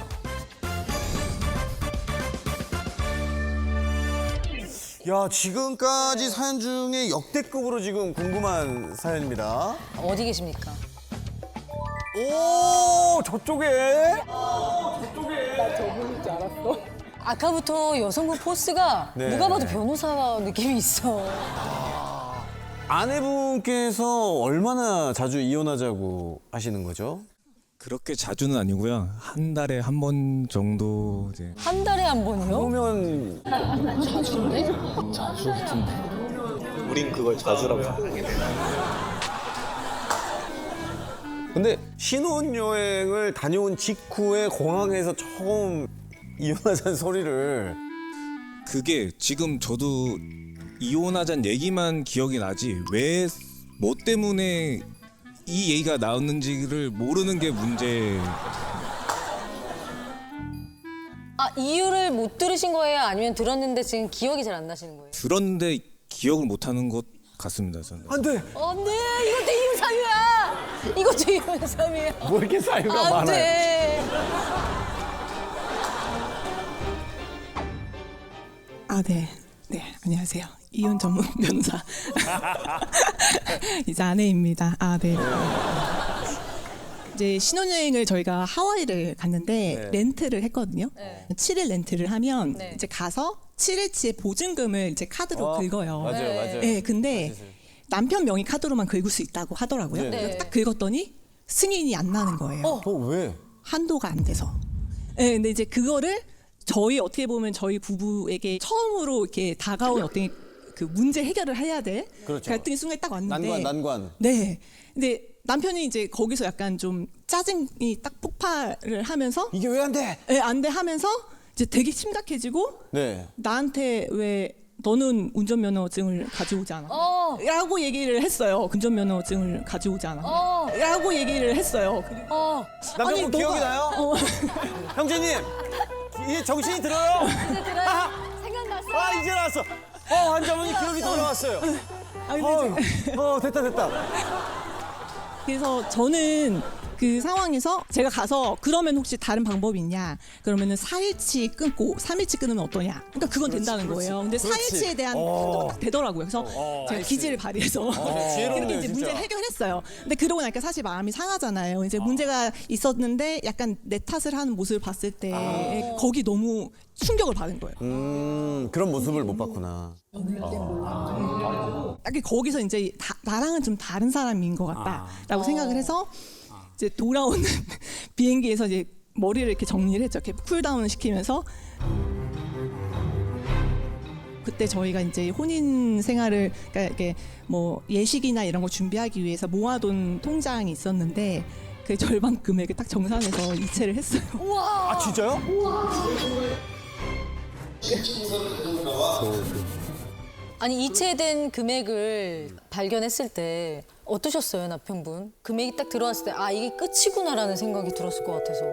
야, 지금까지 사연 중에 역대급으로 지금 궁금한 사연입니다. 어디 계십니까? 오, 저쪽에? 나 저분인 줄 알았어. 아까부터 여성분 포스가 네. 누가 봐도 변호사 느낌이 있어. 아내분께서 얼마나 자주 이혼하자고 하시는 거죠? 그렇게 자주는 아니고요. 한 달에 한 번 정도 이제. 한 달에 한 번이요? 그러면 자주인데? 자주 같은데. 우린 그걸 자주라고 생각해. 근데 신혼여행을 다녀온 직후에 공항에서 처음 이혼하자는 소리를. 그게 지금 저도 이혼하자는 얘기만 기억이 나지 왜 뭐 때문에 이 얘기가 나왔는지를 모르는 게 문제. 아, 이유를 못 들으신 거예요? 아니면 들었는데 지금 기억이 잘 안 나시는 거예요? 들었는데 기억을 못하는 것 같습니다. 저는. 안 돼. 안 돼! 이것도 이혼삼이야! 이것도 이혼삼이야! 뭐 이렇게 사유가 안 많아요. 돼! 아, 네. 네, 안녕하세요. 이혼 전문 변호사. 이제 아내입니다. 아, 네. 이제 신혼여행을 저희가 하와이를 갔는데 렌트를 했거든요. 7일 렌트를 하면 이제 가서 7일치의 보증금을 이제 카드로 긁어요. 맞아요. 네, 근데 남편 명의 카드로만 긁을 수 있다고 하더라고요. 네. 그래서 딱 긁었더니 승인이 안 나는 거예요. 왜? 한도가 안 돼서. 네, 근데 이제 그거를 저희 어떻게 보면 저희 부부에게 처음으로 이렇게 다가온 어떤 그 문제 해결을 해야 돼. 그렇죠. 갈등의 순간이 딱 왔는데. 난관. 네. 근데 남편이 이제 거기서 약간 좀 짜증이 딱 폭발을 하면서 이게 왜 안 돼? 네, 안 돼 하면서 이제 되게 심각해지고 네. 나한테 왜 너는 운전면허증을 가져오지 않아? 라고 얘기를 했어요. 운전면허증을 가져오지 않아? 라고 얘기를 했어요. 남편분 기억이 나요? 형제님, 이제 정신이 들어요? 이제 들어요? 생각났어? 아, 이제 나왔어. 환자분이 기억이 돌아왔어요. 됐다. 그래서 저는 그 상황에서 제가 가서 그러면 혹시 다른 방법이 있냐? 그러면은 4일치 끊고 3일치 끊으면 어떠냐? 그러니까 그건 된다는 거예요. 근데 4일치에 대한 것도 딱 되더라고요. 그래서 제가 기지를 발휘해서 그렇게 이제 문제 해결했어요. 근데 그러고 나니까 사실 마음이 상하잖아요. 이제 문제가 있었는데 약간 내 탓을 하는 모습을 봤을 때 거기 너무 충격을 받은 거예요. 그런 모습을 못 봤구나. 약간 거기서 이제 나랑은 좀 다른 사람인 것 같다라고 생각을 해서 이제 돌아오는 비행기에서 이제 머리를 이렇게 정리를 했죠. 이렇게 쿨다운을 시키면서 그때 저희가 이제 혼인 생활을 그러니까 이렇게 뭐 예식이나 이런 거 준비하기 위해서 모아둔 통장이 있었는데 그 절반 금액을 딱 정산해서 이체를 했어요. 아 진짜요? 아니 이체된 금액을 발견했을 때 어떠셨어요, 남편분? 금액이 딱 들어왔을 때 아 이게 끝이구나라는 생각이 들었을 것 같아서.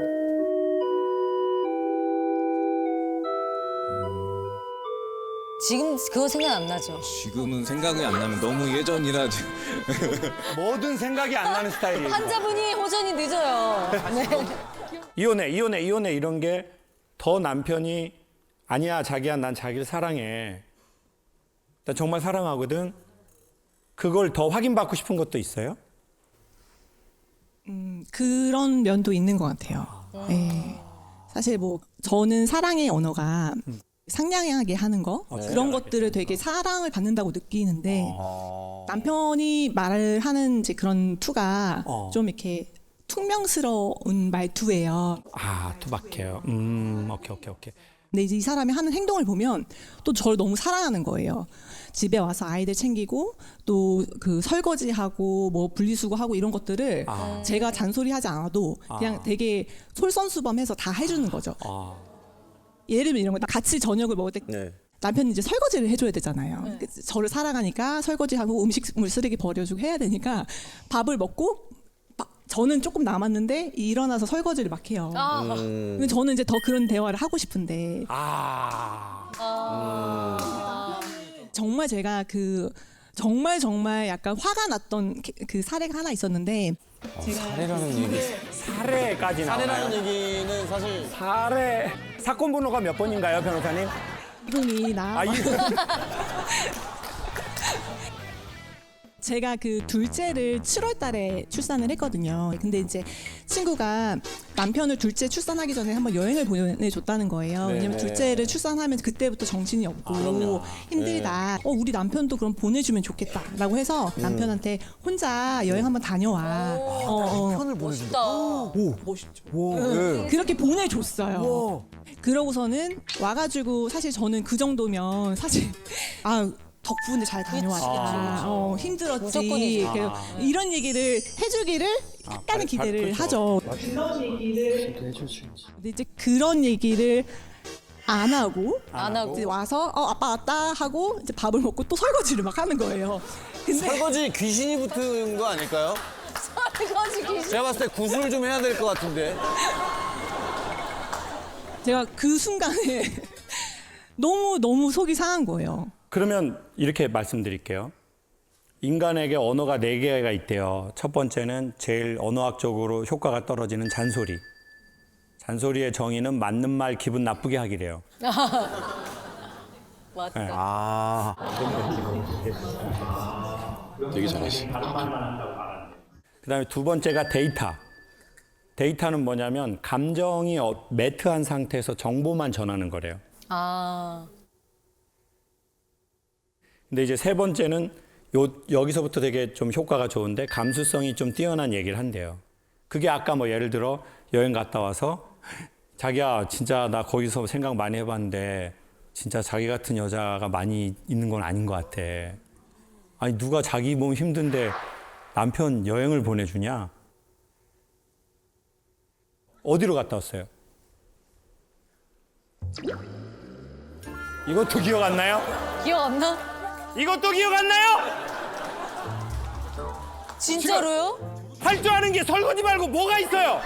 지금 그거 생각 안 나죠? 지금은 생각이 안 나면 너무 예전이라 지금. 뭐든 생각이 안 나는 스타일이에요. 환자분이 호전이 늦어요. 네. 이혼해 이런 게 더 남편이 아니야 자기야 난 자기를 사랑해. 나 정말 사랑하거든. 그걸 더 확인받고 싶은 것도 있어요? 그런 면도 있는 것 같아요. 네. 사실 뭐 저는 사랑의 언어가 상냥하게 하는 거 그런 것들을 되게 사랑을 받는다고 느끼는데 남편이 말을 하는 이제 그런 투가 좀 이렇게 퉁명스러운 말투예요. 아 투박해요. 오케이. 근데 이제 이 사람이 하는 행동을 보면 또 저를 너무 사랑하는 거예요. 집에 와서 아이들 챙기고 또 그 설거지하고 뭐 분리수거하고 이런 것들을 제가 잔소리하지 않아도 그냥 되게 솔선수범해서 다 해주는 거죠. 예를 들면 이런 거 같이 저녁을 먹을 때 남편이 이제 설거지를 해줘야 되잖아요. 저를 사랑하니까 설거지하고 음식물 쓰레기 버려주고 해야 되니까 밥을 먹고 저는 조금 남았는데 일어나서 설거지를 막 해요. 근데 저는 이제 더 그런 대화를 하고 싶은데 정말 제가 그 정말 약간 화가 났던 그 사례가 하나 있었는데 사례라는 얘기. 사례까지 나와요. 사례라는 얘기는 사실 사례 사건 번호가 몇 번인가요, 변호사님? 이동이 나. 제가 그 둘째를 7월 달에 출산을 했거든요. 근데 이제 친구가 남편을 둘째 출산하기 전에 한번 여행을 보내줬다는 거예요. 왜냐면 둘째를 출산하면 그때부터 정신이 없고 힘들다. 우리 남편도 그럼 보내주면 좋겠다라고 해서 남편한테 혼자 여행 한번 다녀와. 편을 보내준다. 멋있죠. 그렇게 보내줬어요. 그러고서는 와가지고 사실 저는 그 정도면 사실 덕분에 잘 다녀왔다. 힘들었지. 무조건이지. 이런 얘기를 해주기를 약간의 기대를 하죠. 근데 이제 그런 얘기를 안 하고 이제 와서 아빠 왔다 하고 이제 밥을 먹고 또 설거지를 막 하는 거예요. 근데 설거지 귀신이 붙은 거 아닐까요? 설거지 귀신. 제가 봤을 때 구슬 좀 해야 될 것 같은데. 제가 그 순간에 너무 속이 상한 거예요. 그러면 이렇게 말씀드릴게요. 인간에게 언어가 4개가 있대요. 첫 번째는 제일 언어학적으로 효과가 떨어지는 잔소리. 잔소리의 정의는 맞는 말 기분 나쁘게 하기래요. 맞다. 되게 잘하시. 그다음에 두 번째가 데이터. 데이터는 뭐냐면 감정이 매트한 상태에서 정보만 전하는 거래요. 근데 이제 세 번째는 여기서부터 되게 좀 효과가 좋은데 감수성이 좀 뛰어난 얘기를 한대요. 그게 아까 뭐 예를 들어 여행 갔다 와서 자기야 진짜 나 거기서 생각 많이 해봤는데 진짜 자기 같은 여자가 많이 있는 건 아닌 것 같아. 아니 누가 자기 몸 힘든데 남편 여행을 보내주냐? 어디로 갔다 왔어요? 이것도 기억 안 나요? 기억 안 나? 이것도 기억 안 나요? 진짜로요? 할 줄 아는 게 설거지 말고 뭐가 있어요?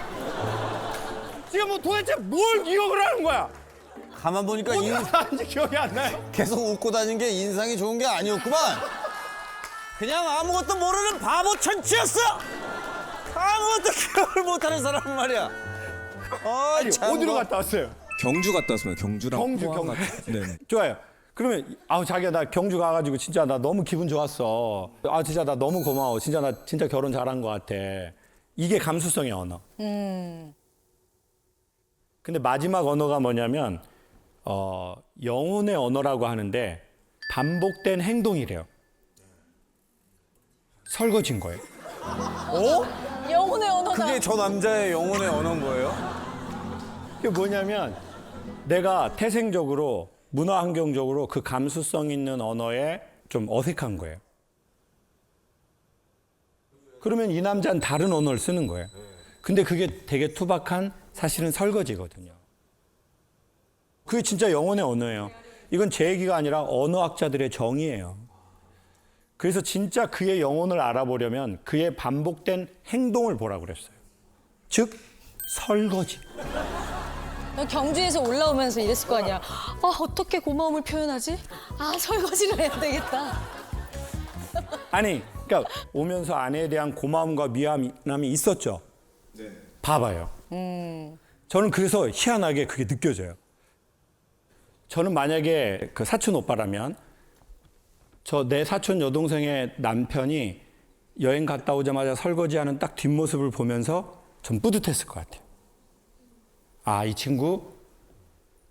지금 뭐 도대체 뭘 기억을 하는 거야? 가만 보니까 인상이 기억이 안 나요. 계속 웃고 다닌 게 인상이 좋은 게 아니었구만. 그냥 아무것도 모르는 바보 천치였어. 아무것도 기억을 못하는 사람 말이야. 아니, 어디로 갔다 왔어요? 경주 갔다 왔습니다. 경주랑 경주. 네. 좋아요. 그러면 자기야 나 경주 가가지고 진짜 나 너무 기분 좋았어. 진짜 나 너무 고마워. 진짜 나 진짜 결혼 잘한 것 같아. 이게 감수성의 언어. 근데 마지막 언어가 뭐냐면 영혼의 언어라고 하는데 반복된 행동이래요. 설거지인 거예요. 영혼의 언어다. 그게 저 남자의 영혼의 언어인 거예요? 이게 뭐냐면 내가 태생적으로 문화 환경적으로 그 감수성 있는 언어에 좀 어색한 거예요. 그러면 이 남자는 다른 언어를 쓰는 거예요. 근데 그게 되게 투박한 사실은 설거지거든요. 그게 진짜 영혼의 언어예요. 이건 제 얘기가 아니라 언어학자들의 정의예요. 그래서 진짜 그의 영혼을 알아보려면 그의 반복된 행동을 보라고 그랬어요. 즉 설거지. 경주에서 올라오면서 이랬을 거 아니야. 아, 어떻게 고마움을 표현하지? 아, 설거지를 해야 되겠다. 아니, 그러니까 오면서 아내에 대한 고마움과 미안함이 있었죠. 네. 봐봐요. 저는 그래서 희한하게 그게 느껴져요. 저는 만약에 그 사촌 오빠라면 내 사촌 여동생의 남편이 여행 갔다 오자마자 설거지하는 딱 뒷모습을 보면서 전 뿌듯했을 것 같아요. 아, 이 친구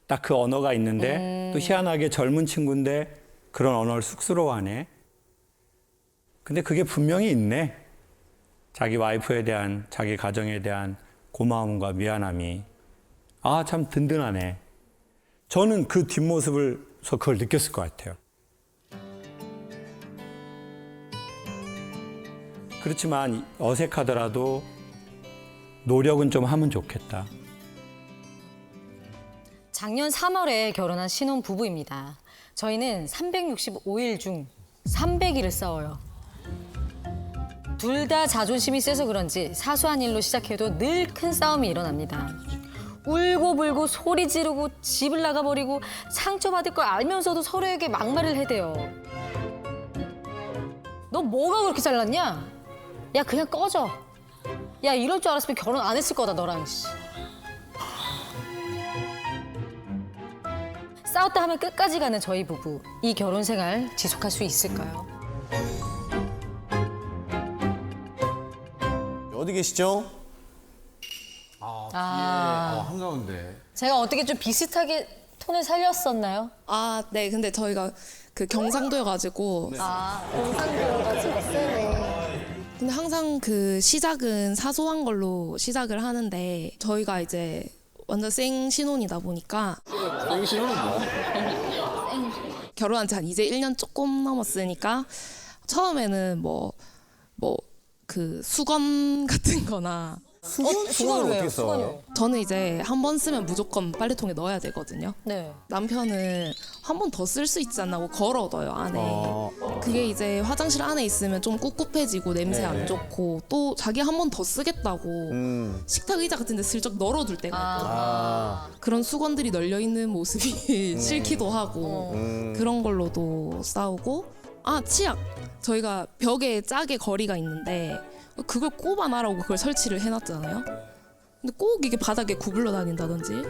딱 그 언어가 있는데 또 희한하게 젊은 친구인데 그런 언어를 쑥스러워하네. 근데 그게 분명히 있네. 자기 와이프에 대한, 자기 가정에 대한 고마움과 미안함이. 아, 참 든든하네. 저는 그 뒷모습을서 그걸 느꼈을 것 같아요. 그렇지만 어색하더라도 노력은 좀 하면 좋겠다. 작년 3월에 결혼한 신혼 부부입니다. 저희는 365일 중 300일을 싸워요. 둘 다 자존심이 세서 그런지 사소한 일로 시작해도 늘 큰 싸움이 일어납니다. 울고불고 소리 지르고 집을 나가버리고 상처받을 걸 알면서도 서로에게 막말을 해대요. 너 뭐가 그렇게 잘났냐? 야, 그냥 꺼져. 야, 이럴 줄 알았으면 결혼 안 했을 거다, 너랑. 싸웠다 하면 끝까지 가는 저희 부부. 이 결혼 생활 지속할 수 있을까요? 어디 계시죠? 한가운데. 제가 어떻게 좀 비슷하게 톤을 살렸었나요? 아, 네. 근데 저희가 그 경상도여가지고. 경상도여가지고 세네. 근데 항상 그 시작은 사소한 걸로 시작을 하는데 저희가 이제 완전 생 신혼이다 보니까. 생신혼은 뭐야? 결혼한 지 한 이제 1년 조금 넘었으니까 처음에는 그 수건 같은 거나. 수건을 어떻게 써? 저는 이제 한 번 쓰면 무조건 빨래통에 넣어야 되거든요. 네. 남편은 한 번 더 쓸 수 있지 않나 고 걸어둬요, 안에. 그게 이제 화장실 안에 있으면 좀 꿉꿉해지고 냄새 안 좋고 또 자기 한 번 더 쓰겠다고 식탁 의자 같은 데 슬쩍 널어둘 때가 있거든요. 그런 수건들이 널려있는 모습이 싫기도 하고 그런 걸로도 싸우고. 아, 치약. 저희가 벽에 짝에 거리가 있는데 그걸 꼽아놔라고 그걸 설치를 해놨잖아요. 근데 꼭 이게 바닥에 구불러 다닌다든지.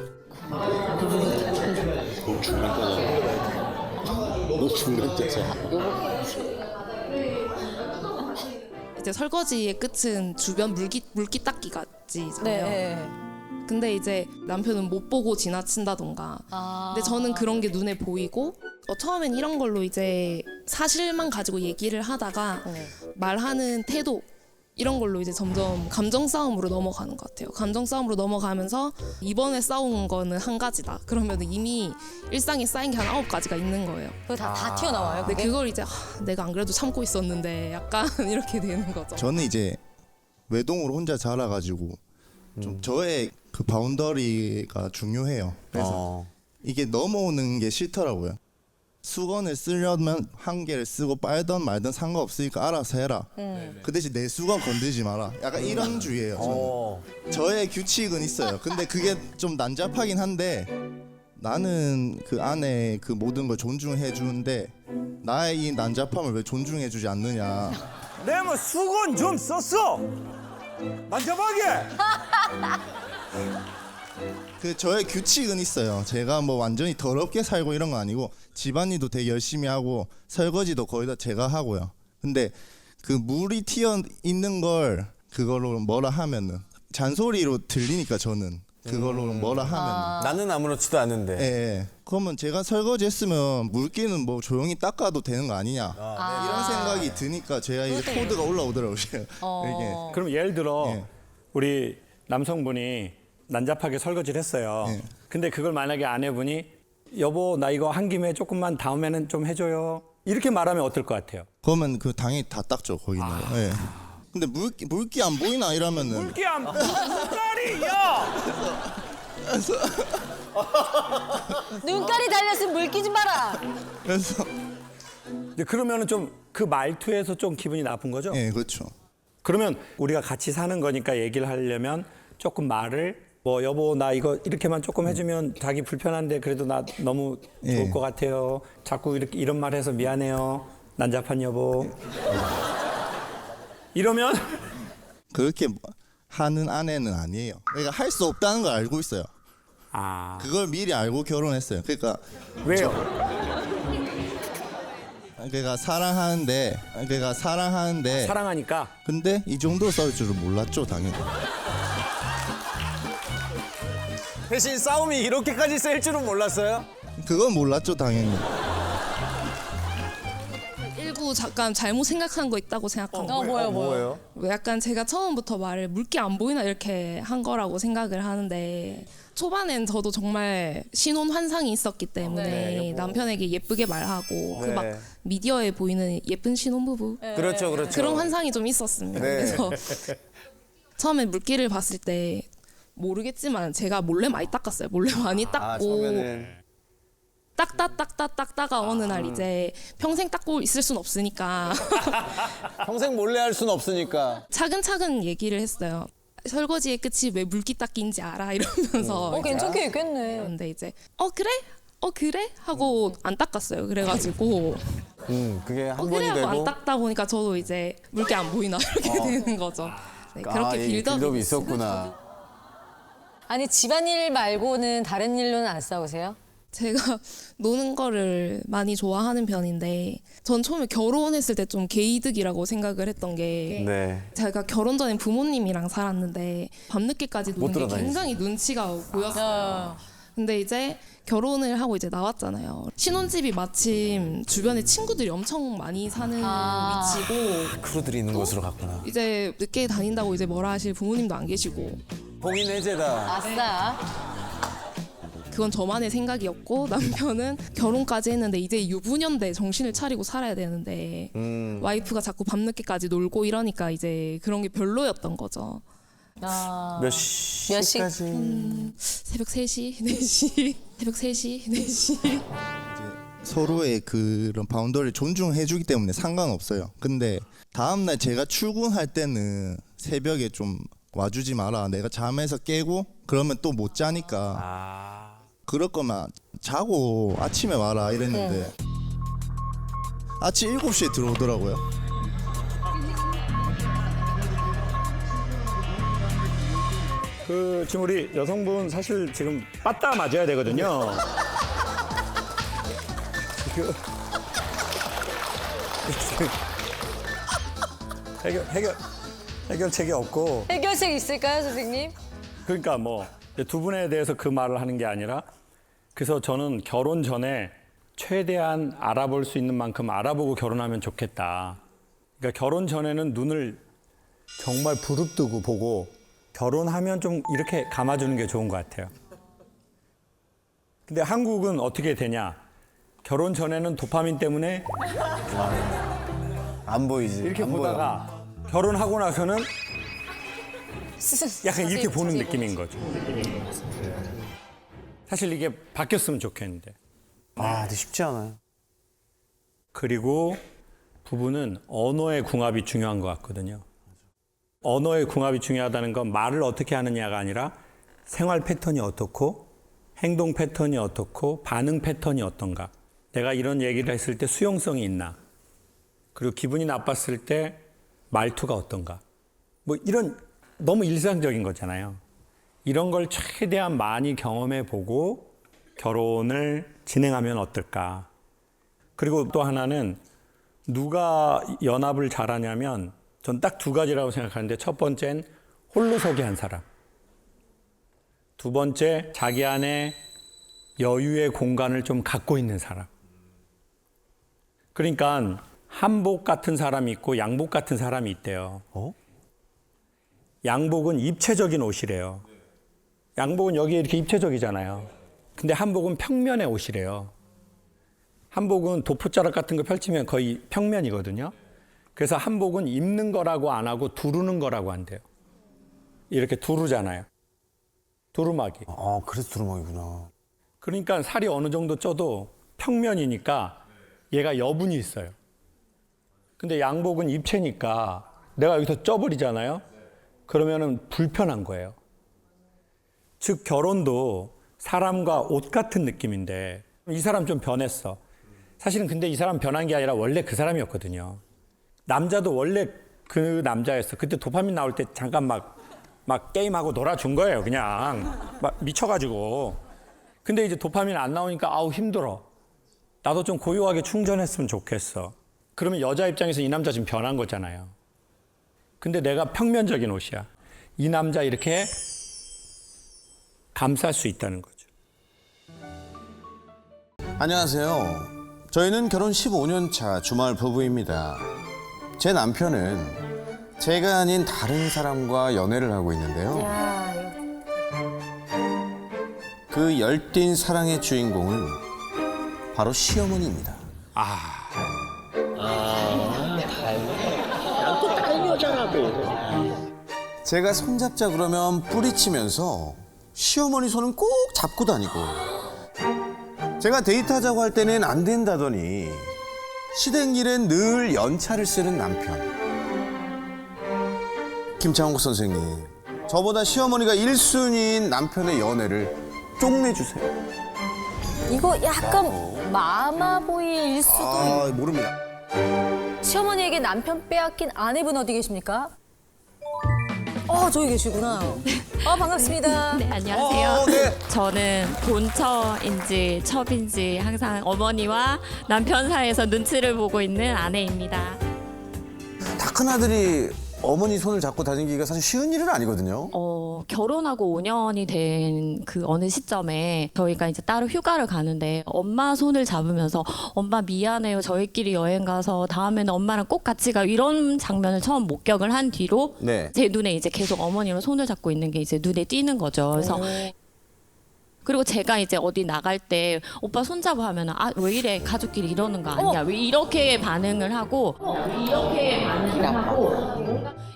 너 죽는 거잖아. 이제 설거지의 끝은 주변 물기 닦기까지잖아요. 네. 근데 이제 남편은 못 보고 지나친다던가. 근데 저는 그런 게 눈에 보이고 처음엔 이런 걸로 이제 사실만 가지고 얘기를 하다가 말하는 태도 이런 걸로 이제 점점 감정 싸움으로 넘어가는 것 같아요. 감정 싸움으로 넘어가면서 이번에 싸운 거는 한 가지다. 그러면 이미 일상에 쌓인 게 한 9가지가 있는 거예요. 그거 다 튀어나와요? 근데 그걸 이제 내가 안 그래도 참고 있었는데 약간 이렇게 되는 거죠. 저는 이제 외동으로 혼자 자라가지고 좀 저의 그 바운더리가 중요해요. 그래서 이게 넘어오는 게 싫더라고요. 수건을 쓰려면 한 개를 쓰고 빨던 말든 상관없으니까 알아서 해라. 그 대신 내 수건 건들지 마라. 약간 이런 주의예요. 저는. 저의 규칙은 있어요. 근데 그게 좀 난잡하긴 한데 나는 그 안에 그 모든 걸 존중해 주는데 나의 이 난잡함을 왜 존중해 주지 않느냐. 내가 뭐 수건 좀 썼어. 난잡하게. 그 저의 규칙은 있어요. 제가 뭐 완전히 더럽게 살고 이런 건 아니고 집안일도 되게 열심히 하고 설거지도 거의 다 제가 하고요. 근데 그 물이 튀어 있는 걸 그걸로 뭐라 하면은 잔소리로 들리니까 저는 그걸로 뭐라 하면 나는 아무렇지도 않은데. 예. 그러면 제가 설거지 했으면 물기는 뭐 조용히 닦아도 되는 거 아니냐 이런 생각이 드니까 제가 이제 코드가 올라오더라고요. 이게. 그럼 예를 들어 예. 우리 남성분이 난잡하게 설거지를 했어요. 예. 근데 그걸 만약에 아내분이 여보 나 이거 한 김에 조금만 다음에는 좀 해줘요. 이렇게 말하면 어떨 것 같아요? 그러면 그 당연히 다 닦죠 거기는. 예. 근데 물기 안 보이나 이러면은 물기 안 물깔이 야. 눈깔이 달렸으면 물기 좀 봐라. 그래서 그러면은 좀 그 말투에서 좀 기분이 나쁜 거죠? 예, 그렇죠. 그러면 우리가 같이 사는 거니까 얘기를 하려면 조금 말을 뭐 여보 나 이거 이렇게만 조금 해주면 자기 불편한데 그래도 나 너무 좋을 예. 것 같아요. 자꾸 이렇게 이런 말 해서 미안해요. 난잡한 여보. 이러면 그렇게 하는 아내는 아니에요. 그러니까 할 수 없다는 걸 알고 있어요. 아 그걸 미리 알고 결혼했어요. 그러니까 왜요? 그러니까 사랑하는데 사랑하니까. 근데 이 정도 싸울 줄은 몰랐죠, 당연히. 대신 싸움이 이렇게까지 셀 줄은 몰랐어요? 그건 몰랐죠, 당연히. 일부 잠깐 잘못 생각한 거 있다고 생각합니다. 뭐예요? 약간 제가 처음부터 말을 물기 안 보이나 이렇게 한 거라고 생각을 하는데 초반엔 저도 정말 신혼 환상이 있었기 때문에 남편에게 예쁘게 말하고 그 막 미디어에 보이는 예쁜 신혼부부 그렇죠. 그런 환상이 좀 있었습니다. 그래서 처음에 물기를 봤을 때 모르겠지만 제가 몰래 많이 닦았어요. 몰래 많이 닦고 처음에는 닦다가 어느 날 이제 평생 닦고 있을 순 없으니까 평생 몰래 할 수는 없으니까. 차근차근 얘기를 했어요. 설거지의 끝이 왜 물기 닦기인지 알아 이러면서 괜찮게 얘기했네. 근데 이제 그래 하고 안 닦았어요. 그래가지고 그게 한 그래 번이 하고 안 되고. 닦다 보니까 저도 이제 물기 안 보이나 이렇게 되는 거죠. 네, 그렇게 이 빌드업이 있었구나. 아니 집안일 말고는 다른 일로는 안 싸우세요? 제가 노는 거를 많이 좋아하는 편인데 전 처음에 결혼했을 때 좀 개이득이라고 생각을 했던 게 네. 제가 결혼 전에 부모님이랑 살았는데 밤늦게까지 노는 게 돌아다니지. 굉장히 눈치가 보였어요. 근데 이제 결혼을 하고 이제 나왔잖아요. 신혼집이 마침 주변에 친구들이 엄청 많이 사는 위치고 크루들이 있는 곳으로 갔구나. 이제 늦게 다닌다고 이제 뭐라 하실 부모님도 안 계시고 봉인 해제다. 아싸. 그건 저만의 생각이었고 남편은 결혼까지 했는데 이제 유부녀인데 정신을 차리고 살아야 되는데 와이프가 자꾸 밤늦게까지 놀고 이러니까 이제 그런 게 별로였던 거죠. 몇 시까지? 새벽 3시, 4시, 새벽 3시, 4시. 서로의 그런 바운더리를 존중해주기 때문에 상관없어요. 근데 다음날 제가 출근할 때는 새벽에 좀 와주지 마라. 내가 잠에서 깨고 그러면 또 못 자니까. 그럴 거면 자고 아침에 와라 이랬는데 아침 7시에 들어오더라고요. 지금 우리 여성분 사실 지금 빠따 맞아야 되거든요. 해결책이 없고. 해결책 있을까요, 선생님? 그러니까 뭐 두 분에 대해서 그 말을 하는 게 아니라 그래서 저는 결혼 전에 최대한 알아볼 수 있는 만큼 알아보고 결혼하면 좋겠다. 그러니까 결혼 전에는 눈을 정말 부릅뜨고 보고 결혼하면 좀 이렇게 감아주는 게 좋은 것 같아요. 근데 한국은 어떻게 되냐? 결혼 전에는 도파민 때문에 안 보이지. 이렇게 안 보다가 결혼하고 나서는 약간 이렇게 보는 느낌인 거죠. 사실 이게 바뀌었으면 좋겠는데. 근데 쉽지 않아요. 그리고 부부는 언어의 궁합이 중요한 것 같거든요. 언어의 궁합이 중요하다는 건 말을 어떻게 하느냐가 아니라 생활 패턴이 어떻고 행동 패턴이 어떻고 반응 패턴이 어떤가. 내가 이런 얘기를 했을 때 수용성이 있나. 그리고 기분이 나빴을 때 말투가 어떤가. 뭐 이런 너무 일상적인 거잖아요. 이런 걸 최대한 많이 경험해 보고 결혼을 진행하면 어떨까. 그리고 또 하나는 누가 연합을 잘하냐면 전 딱 두 가지라고 생각하는데 첫 번째는 홀로서기 한 사람. 두 번째 자기 안에 여유의 공간을 좀 갖고 있는 사람. 그러니까 한복 같은 사람이 있고 양복 같은 사람이 있대요. 양복은 입체적인 옷이래요. 양복은 여기에 이렇게 입체적이잖아요. 근데 한복은 평면의 옷이래요. 한복은 도포자락 같은 거 펼치면 거의 평면이거든요. 그래서 한복은 입는 거라고 안 하고 두르는 거라고 한대요. 이렇게 두르잖아요. 두루마기. 아, 그래서 두루마기구나. 그러니까 살이 어느 정도 쪄도 평면이니까 얘가 여분이 있어요. 근데 양복은 입체니까 내가 여기서 쪄버리잖아요. 그러면은 불편한 거예요. 즉 결혼도 사람과 옷 같은 느낌인데 이 사람 좀 변했어. 사실은 근데 이 사람 변한 게 아니라 원래 그 사람이었거든요. 남자도 원래 그 남자였어. 그때 도파민 나올 때 잠깐 막 게임하고 놀아준 거예요. 그냥 막 미쳐가지고. 근데 이제 도파민 안 나오니까 아우 힘들어. 나도 좀 고요하게 충전했으면 좋겠어. 그러면 여자 입장에서 이 남자 지금 변한 거잖아요. 근데 내가 평면적인 옷이야. 이 남자 이렇게 감쌀 수 있다는 거죠. 안녕하세요. 저희는 결혼 15년 차 주말 부부입니다. 제 남편은 제가 아닌 다른 사람과 연애를 하고 있는데요. 그 열띤 사랑의 주인공은 바로 시어머니입니다. 또 다른 여자라고. 제가 손잡자 그러면 뿌리치면서 시어머니 손은 꼭 잡고 다니고, 제가 데이트하자고 할 때는 안 된다더니 시댁 일엔 늘 연차를 쓰는 남편. 김창욱 선생님, 저보다 시어머니가 1순위인 남편의 연애를 쪽내주세요. 이거 약간 마마보이일 수도 모릅니다. 시어머니에게 남편 빼앗긴 아내분 어디 계십니까? 저기 계시구나. 반갑습니다. 네, 안녕하세요. 저는 본처인지 첩인지 항상 어머니와 남편 사이에서 눈치를 보고 있는 아내입니다. 다 큰 아들이 어머니 손을 잡고 다니기가 사실 쉬운 일은 아니거든요. 결혼하고 5년이 된 그 어느 시점에 저희가 이제 따로 휴가를 가는데 엄마 손을 잡으면서 엄마 미안해요. 저희끼리 여행 가서 다음에는 엄마랑 꼭 같이 가. 이런 장면을 처음 목격을 한 뒤로 제 눈에 이제 계속 어머니랑 손을 잡고 있는 게 이제 눈에 띄는 거죠. 그래서 그리고 제가 이제 어디 나갈 때 오빠 손잡아 하면은 왜 이래 가족끼리 이러는 거 아니야 왜 이렇게 반응을 하고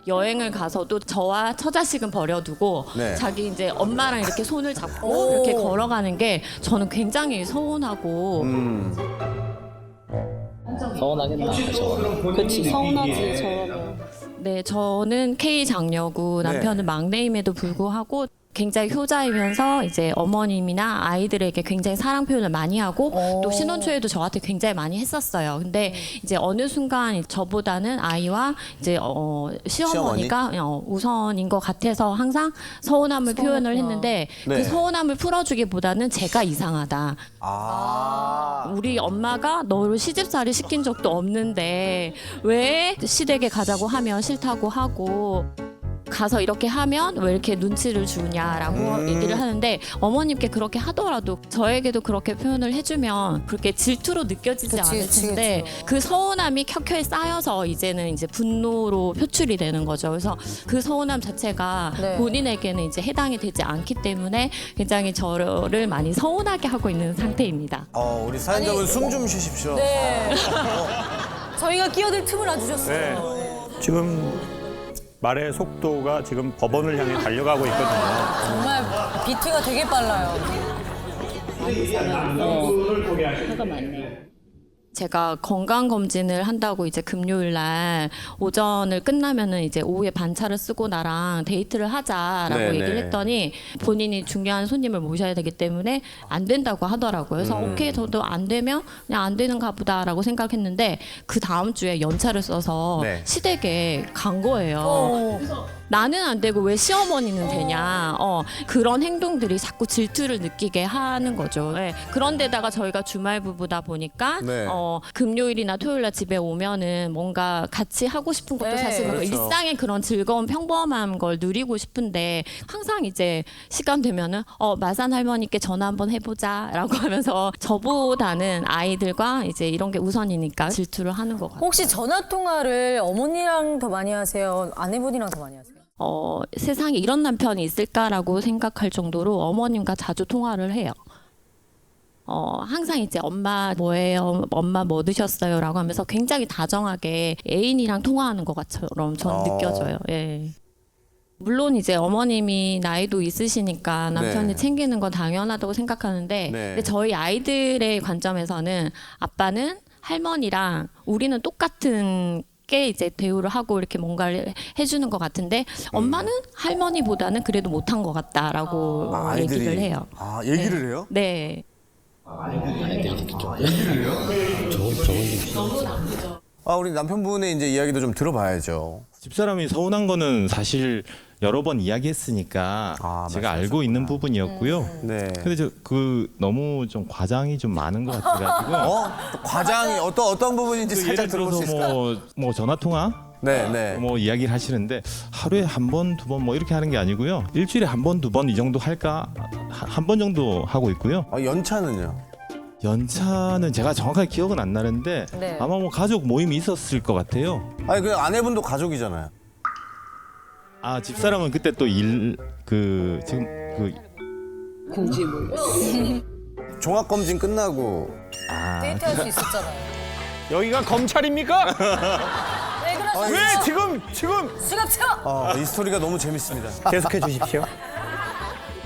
여행을 가서도 저와 처자식은 버려두고 자기 이제 엄마랑 이렇게 손을 잡고 이렇게 걸어가는 게 저는 굉장히 서운하고 서운하겠다. 그치 서운하지 저러면. 네, 저는 K 장녀고 남편은 막내임에도 불구하고 굉장히 효자이면서 이제 어머님이나 아이들에게 굉장히 사랑 표현을 많이 하고 또 신혼 초에도 저한테 굉장히 많이 했었어요. 근데 이제 어느 순간 저보다는 아이와 이제 시어머니가 우선인 것 같아서 항상 서운함을 표현을 했는데 그 서운함을 풀어주기보다는 제가 이상하다. 우리 엄마가 너를 시집살이 시킨 적도 없는데 왜 시댁에 가자고 하면 싫다고 하고 가서 이렇게 하면 왜 이렇게 눈치를 주냐라고 얘기를 하는데 어머님께 그렇게 하더라도 저에게도 그렇게 표현을 해주면 그렇게 질투로 느껴지지 않을 텐데 그 서운함이 켜켜이 쌓여서 이제는 이제 분노로 표출이 되는 거죠. 그래서 그 서운함 자체가 본인에게는 이제 해당이 되지 않기 때문에 굉장히 저를 많이 서운하게 하고 있는 상태입니다. 우리 사연자분 숨 좀 쉬십시오. 저희가 끼어들 틈을 안 주셨어요. 지금 말의 속도가 지금 법원을 향해 달려가고 있거든요. 정말 비트가 되게 빨라요. 화가 많네. 제가 건강검진을 한다고 이제 금요일 날 오전을 끝나면은 이제 오후에 반차를 쓰고 나랑 데이트를 하자라고 얘기를 했더니 본인이 중요한 손님을 모셔야 되기 때문에 안 된다고 하더라고요. 그래서 오케이 저도 안 되면 그냥 안 되는가 보다라고 생각했는데 그 다음 주에 연차를 써서 시댁에 간 거예요. 나는 안 되고 왜 시어머니는 되냐. 그런 행동들이 자꾸 질투를 느끼게 하는 거죠. 그런데다가 저희가 주말 부부다 보니까 금요일이나 토요일날 집에 오면은 뭔가 같이 하고 싶은 것도 사실 일상의 그런 즐거운 평범한 걸 누리고 싶은데 항상 이제 시간 되면은 마산 할머니께 전화 한번 해보자라고 하면서 저보다는 아이들과 이제 이런 게 우선이니까 질투를 하는 것 같아요. 혹시 전화 통화를 어머니랑 더 많이 하세요? 아내분이랑 더 많이 하세요? 세상에 이런 남편이 있을까라고 생각할 정도로 어머님과 자주 통화를 해요. 항상 이제 엄마 뭐예요? 엄마 뭐 드셨어요?라고 하면서 굉장히 다정하게 애인이랑 통화하는 것처럼 전 느껴져요. 예. 물론 이제 어머님이 나이도 있으시니까 남편이 네. 챙기는 건 당연하다고 생각하는데 근데 저희 아이들의 관점에서는 아빠는 할머니랑 우리는 똑같은 게 이제 대우를 하고 이렇게 뭔가를 해주는 것 같은데 엄마는 할머니보다는 그래도 못한 것 같다라고 얘기를 해요. 아, 얘기를 해요? 네. 아, 우리 남편분의 이제 이야기도 좀 들어봐야죠. 집사람이 서운한 거는 사실 여러 번 이야기했으니까 제가 알고 있는 부분이었고요. 네. 근데 그 너무 좀 과장이 좀 많은 것 같아가지고. 또 과장이 어떤 부분인지 그 살짝 예를 들어볼 수 있을까요? 들어서 뭐 전화 통화. 네. 뭐 이야기를 하시는데 하루에 한 번, 두 번 뭐 이렇게 하는 게 아니고요. 일주일에 한 번, 두 번 이 정도 할까? 한 번 정도 하고 있고요. 연차는요? 연차는 제가 정확하게 기억은 안 나는데 네. 아마 뭐 가족 모임이 있었을 것 같아요. 아니 그 아내분도 가족이잖아요. 아 집사람은 그때 또 지금 공지 몰랐어. 종합 검진 끝나고 데이트할 수 있었잖아요. 여기가 검찰입니까? 왜 그러세요? 왜 지금 수갑쳐! 이 스토리가 너무 재밌습니다. 계속해 주십시오.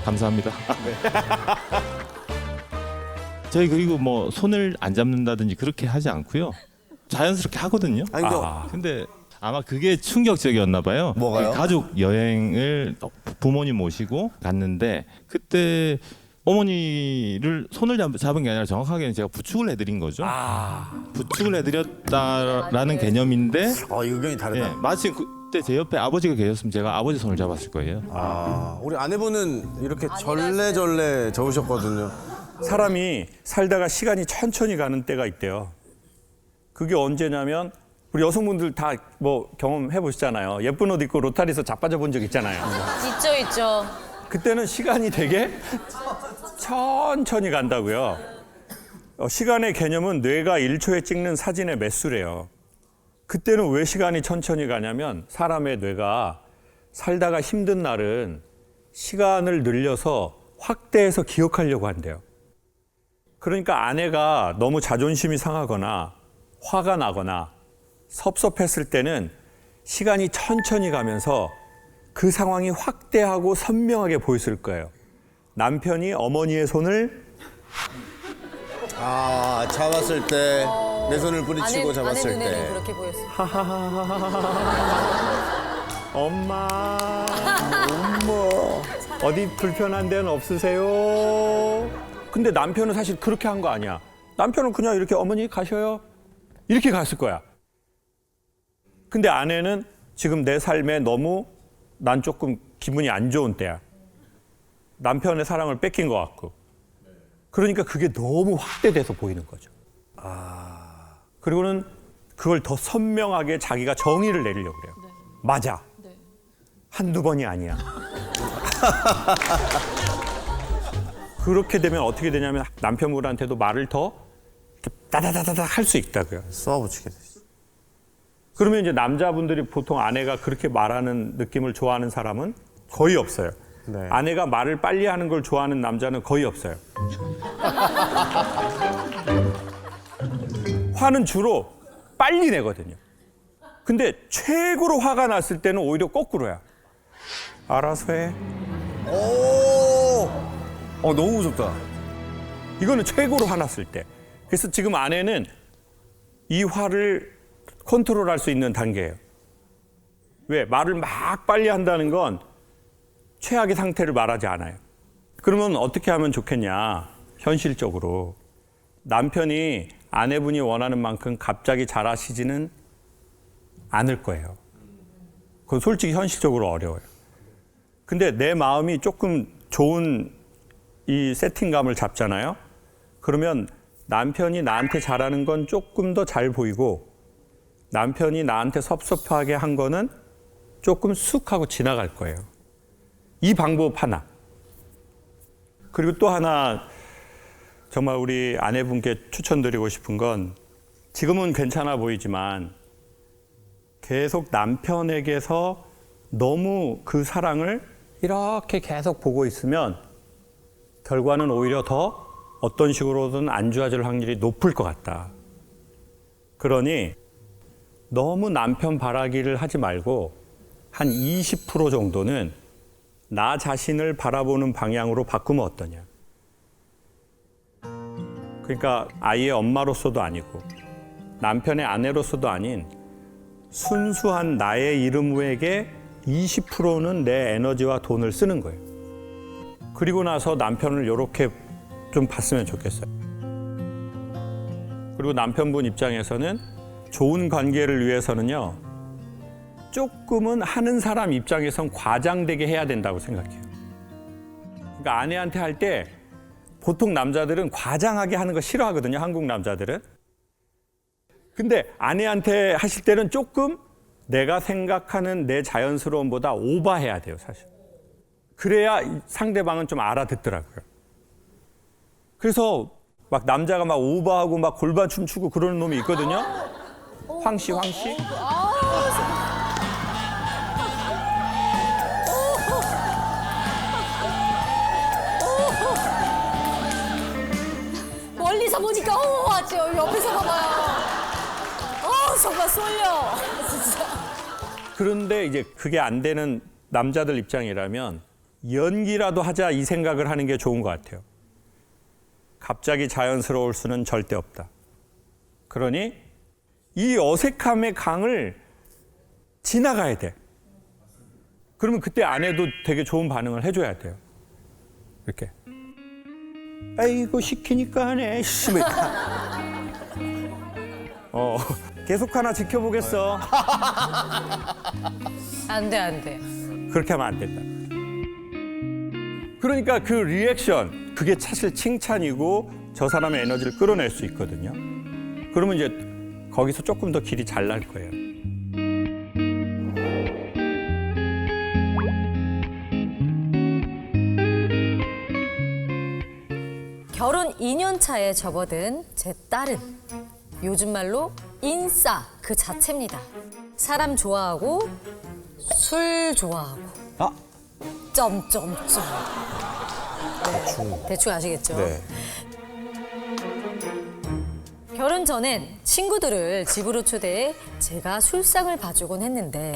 감사합니다. 저희 그리고 뭐 손을 안 잡는다든지 그렇게 하지 않고요. 자연스럽게 하거든요. 근데 아마 그게 충격적이었나 봐요. 뭐가요? 가족 여행을 부모님 모시고 갔는데 그때 어머니를 손을 잡은 게 아니라 정확하게는 제가 부축을 해드린 거죠. 부축을 해드렸다라는 개념인데 의견이 다르다. 예, 마침 그때 제 옆에 아버지가 계셨으면 제가 아버지 손을 잡았을 거예요. 우리 아내분은 이렇게 절레절레 저으셨거든요. 사람이 살다가 시간이 천천히 가는 때가 있대요. 그게 언제냐면 우리 여성분들 다 뭐 경험해 보시잖아요. 예쁜 옷 입고 로타리에서 자빠져 본 적 있잖아요. 있죠. 그때는 시간이 되게 천천히 간다고요. 시간의 개념은 뇌가 1초에 찍는 사진의 매수래요. 그때는 왜 시간이 천천히 가냐면 사람의 뇌가 살다가 힘든 날은 시간을 늘려서 확대해서 기억하려고 한대요. 그러니까 아내가 너무 자존심이 상하거나 화가 나거나 섭섭했을 때는 시간이 천천히 가면서 그 상황이 확대하고 선명하게 보였을 거예요. 남편이 어머니의 손을 잡았을 때 내 손을 뿌리치고 잡았을 아내 눈에는 때. 그렇게 보였어. 엄마 어디 불편한 데는 없으세요? 근데 남편은 사실 그렇게 한 거 아니야. 남편은 그냥 이렇게 어머니 가셔요. 이렇게 갔을 거야. 근데 아내는 지금 내 삶에 너무 난 조금 기분이 안 좋은 때야. 남편의 사랑을 뺏긴 것 같고. 그러니까 그게 너무 확대돼서 보이는 거죠. 그리고는 그걸 더 선명하게 자기가 정의를 내리려고 그래요. 맞아. 한두 번이 아니야. 그렇게 되면 어떻게 되냐면 남편분한테도 말을 더 따다다다다 할 수 있다고요. 쏘아붙이게 돼. 그러면 이제 남자분들이 보통 아내가 그렇게 말하는 느낌을 좋아하는 사람은 거의 없어요. 아내가 말을 빨리 하는 걸 좋아하는 남자는 거의 없어요. 화는 주로 빨리 내거든요. 근데 최고로 화가 났을 때는 오히려 거꾸로야. 알아서 해. 너무 무섭다. 이거는 최고로 화났을 때. 그래서 지금 아내는 이 화를 컨트롤할 수 있는 단계예요. 왜? 말을 막 빨리 한다는 건 최악의 상태를 말하지 않아요. 그러면 어떻게 하면 좋겠냐? 현실적으로. 남편이 아내분이 원하는 만큼 갑자기 잘하시지는 않을 거예요. 그건 솔직히 현실적으로 어려워요. 근데 내 마음이 조금 좋은 이 세팅감을 잡잖아요. 그러면 남편이 나한테 잘하는 건 조금 더 잘 보이고 남편이 나한테 섭섭하게 한 거는 조금 쑥 하고 지나갈 거예요. 이 방법 하나. 그리고 또 하나 정말 우리 아내분께 추천드리고 싶은 건 지금은 괜찮아 보이지만 계속 남편에게서 너무 그 사랑을 이렇게 계속 보고 있으면 결과는 오히려 더 어떤 식으로든 안 좋아질 확률이 높을 것 같다. 그러니 너무 남편 바라기를 하지 말고 한 20% 정도는 나 자신을 바라보는 방향으로 바꾸면 어떠냐. 그러니까 아이의 엄마로서도 아니고 남편의 아내로서도 아닌 순수한 나의 이름 외에 20%는 내 에너지와 돈을 쓰는 거예요. 그리고 나서 남편을 이렇게 좀 봤으면 좋겠어요. 그리고 남편분 입장에서는 좋은 관계를 위해서는요, 조금은 하는 사람 입장에선 과장되게 해야 된다고 생각해요. 그러니까 아내한테 할 때 보통 남자들은 과장하게 하는 거 싫어하거든요, 한국 남자들은. 근데 아내한테 하실 때는 조금 내가 생각하는 내 자연스러움보다 오버해야 돼요, 사실. 그래야 상대방은 좀 알아듣더라고요. 그래서 막 남자가 막 오버하고 막 골반 춤추고 그러는 놈이 있거든요. 황씨. 멀리서 보니까 하죠. 옆에서 봐봐요. 정말 쏠려. 진짜. 그런데 이제 그게 안 되는 남자들 입장이라면 연기라도 하자 이 생각을 하는 게 좋은 것 같아요. 갑자기 자연스러울 수는 절대 없다. 그러니 이 어색함의 강을 지나가야 돼. 그러면 그때 아내도 되게 좋은 반응을 해줘야 돼요. 이렇게. 아이고 시키니까 하네. 계속 하나 지켜보겠어. 안 돼. 그렇게 하면 안 된다. 그러니까 그 리액션, 그게 사실 칭찬이고 저 사람의 에너지를 끌어낼 수 있거든요. 그러면 이제 거기서 조금 더 길이 잘 날 거예요. 결혼 2년 차에 접어든 제 딸은 요즘 말로 인싸 그 자체입니다. 사람 좋아하고 술 좋아하고 점점점. 네, 대충 아시겠죠? 네. 결혼 전엔 친구들을 집으로 초대해 제가 술상을 봐주곤 했는데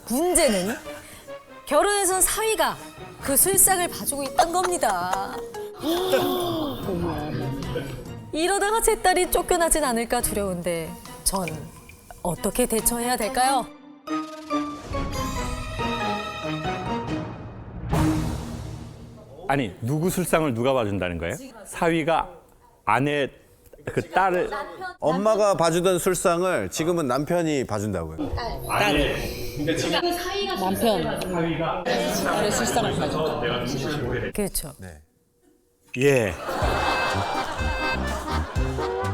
문제는 결혼해선 사위가 그 술상을 봐주고 있던 겁니다. 이러다가 제 딸이 쫓겨나진 않을까 두려운데 전 어떻게 대처해야 될까요? 아니, 누구 술상을 누가 봐준다는 거예요? 사위가 아내 그 딸을 엄마가 봐주던 술상을 지금은 남편이 봐준다고요. 남편 술상을 봐준다. 그렇죠. 네. 예.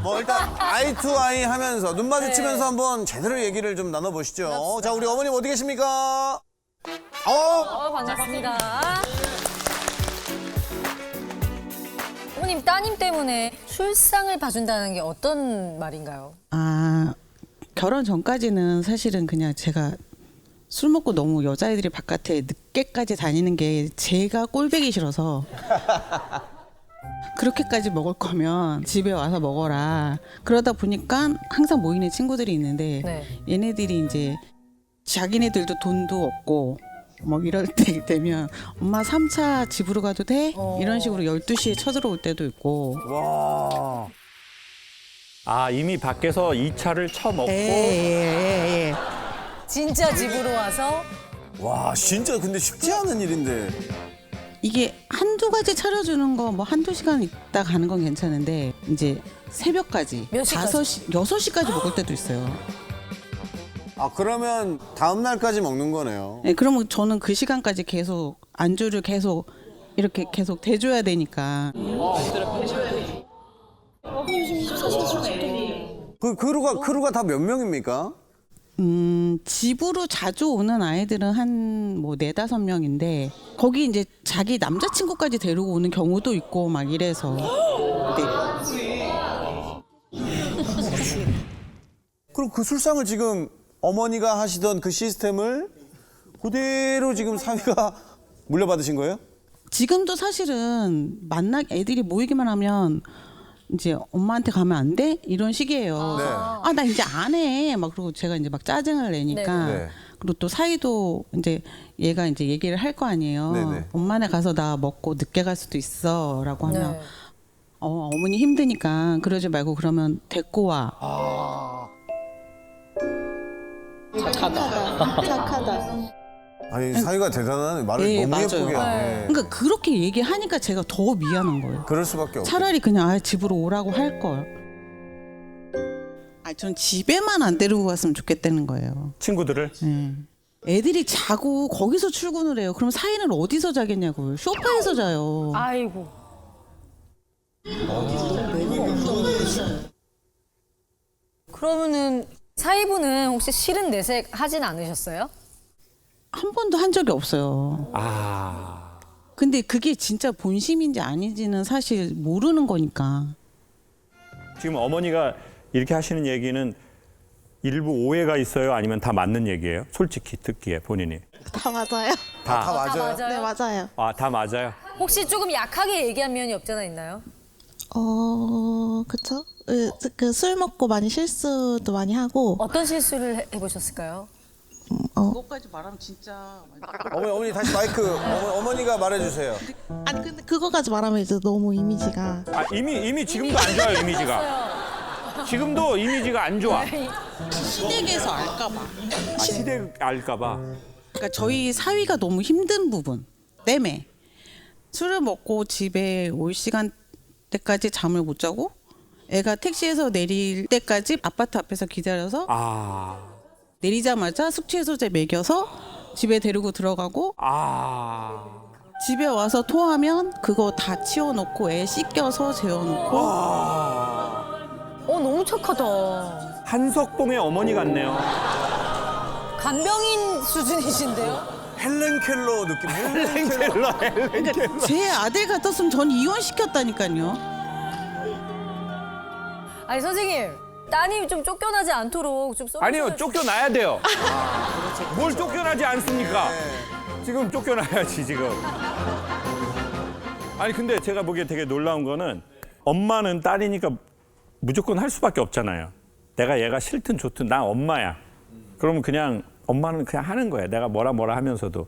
뭐 일단 아이 투 아이 하면서 눈 마주치면서 한번 제대로 얘기를 좀 나눠보시죠. 자, 우리 어머님 어디 계십니까? 반갑습니다. 어머님 따님 때문에 술상을 봐준다는 게 어떤 말인가요? 결혼 전까지는 사실은 그냥 제가 술 먹고 너무 여자애들이 바깥에 늦게까지 다니는 게 제가 꼴보기 싫어서 그렇게까지 먹을 거면 집에 와서 먹어라. 그러다 보니까 항상 모이는 친구들이 있는데 얘네들이 이제 자기네들도 돈도 없고 뭐 이럴 때 되면 엄마 3차 집으로 가도 돼? 이런 식으로 12시에 쳐들어올 때도 있고. 와. 아, 이미 밖에서 2차를 쳐먹고. 예. 진짜 집으로 와서? 와, 진짜 근데 쉽지 않은 일인데. 이게 한두 가지 차려주는 거 뭐 한두 시간 있다 가는 건 괜찮은데 이제 새벽까지 몇 시까지? 5시, 6시까지 먹을 때도 있어요. 그러면 다음 날까지 먹는 거네요. 네, 그러면 저는 그 시간까지 계속 안주를 계속 이렇게 계속 대줘야 되니까. 그 크루가 다 몇 명입니까? 집으로 자주 오는 아이들은 한 뭐 4-5명인데 거기 이제 자기 남자친구까지 데리고 오는 경우도 있고 막 이래서. 그럼 그 술상을 지금 어머니가 하시던 그 시스템을 그대로 지금 사위가 물려받으신 거예요? 지금도 사실은 애들이 모이기만 하면 이제 엄마한테 가면 안 돼? 이런 식이에요. 아, 나 이제 안 해. 막 그러고 제가 이제 막 짜증을 내니까. 네. 그리고 또 사이도 이제 얘가 이제 얘기를 할 거 아니에요. 네네. 엄마네 가서 나 먹고 늦게 갈 수도 있어라고 하면 어머니 힘드니까 그러지 말고 그러면 데리고 와. 착하다. 아니 사이가 대단하네. 말을 너무 맞아요. 예쁘게 하네. 그러니까 그렇게 얘기하니까 제가 더 미안한 거예요. 그럴 수밖에 없어. 차라리 그냥 집으로 오라고 할 걸. 전 집에만 안 데리고 갔으면 좋겠다는 거예요. 친구들을? 애들이 자고 거기서 출근을 해요. 그럼 사이는 어디서 자겠냐고요. 소파에서 자요. 아이고. 그러면은 사이분은 혹시 싫은 내색 하진 않으셨어요? 한 번도 한 적이 없어요. 근데 그게 진짜 본심인지 아닌지는 사실 모르는 거니까. 지금 어머니가 이렇게 하시는 얘기는 일부 오해가 있어요? 아니면 다 맞는 얘기예요? 솔직히 듣기에 본인이. 다 맞아요. 다 맞아요? 네, 맞아요. 아, 다 맞아요? 혹시 조금 약하게 얘기한 면이 없잖아 있나요? 그쵸? 그 술 먹고 많이 실수도 많이 하고. 어떤 실수를 해보셨을까요? 그것까지 말하면 진짜. 어머니 다시 마이크 어머니가 말해주세요. 아니 근데 그거까지 말하면 이제 너무 이미지가. 이미 지금도 안 좋아요, 이미지가. 지금도 이미지가 안 좋아. 시댁에서 알까봐. 시댁 알까봐. 그러니까 저희 사위가 너무 힘든 부분 때문에 술을 먹고 집에 올 시간 때까지 잠을 못 자고 애가 택시에서 내릴 때까지 아파트 앞에서 기다려서 내리자마자 숙취해소제 먹여서 집에 데리고 들어가고 집에 와서 토하면 그거 다 치워놓고 애 씻겨서 재워놓고 너무 착하다. 한석봉의 어머니 같네요. 간병인 수준이신데요? 헬렌 켈러 느낌. 헬렌 켈러. 그러니까 제 아들 같았으면 전 이혼시켰다니까요. 아니 선생님, 따님이 좀 쫓겨나지 않도록 좀 아니요, 쫓겨나야 돼요. 뭘 쫓겨나지 않습니까? 지금 쫓겨나야지 지금. 아니 근데 제가 보기에 되게 놀라운 거는 엄마는 딸이니까 무조건 할 수밖에 없잖아요. 내가 얘가 싫든 좋든 나 엄마야. 그러면 그냥 엄마는 그냥 하는 거야. 내가 뭐라 하면서도.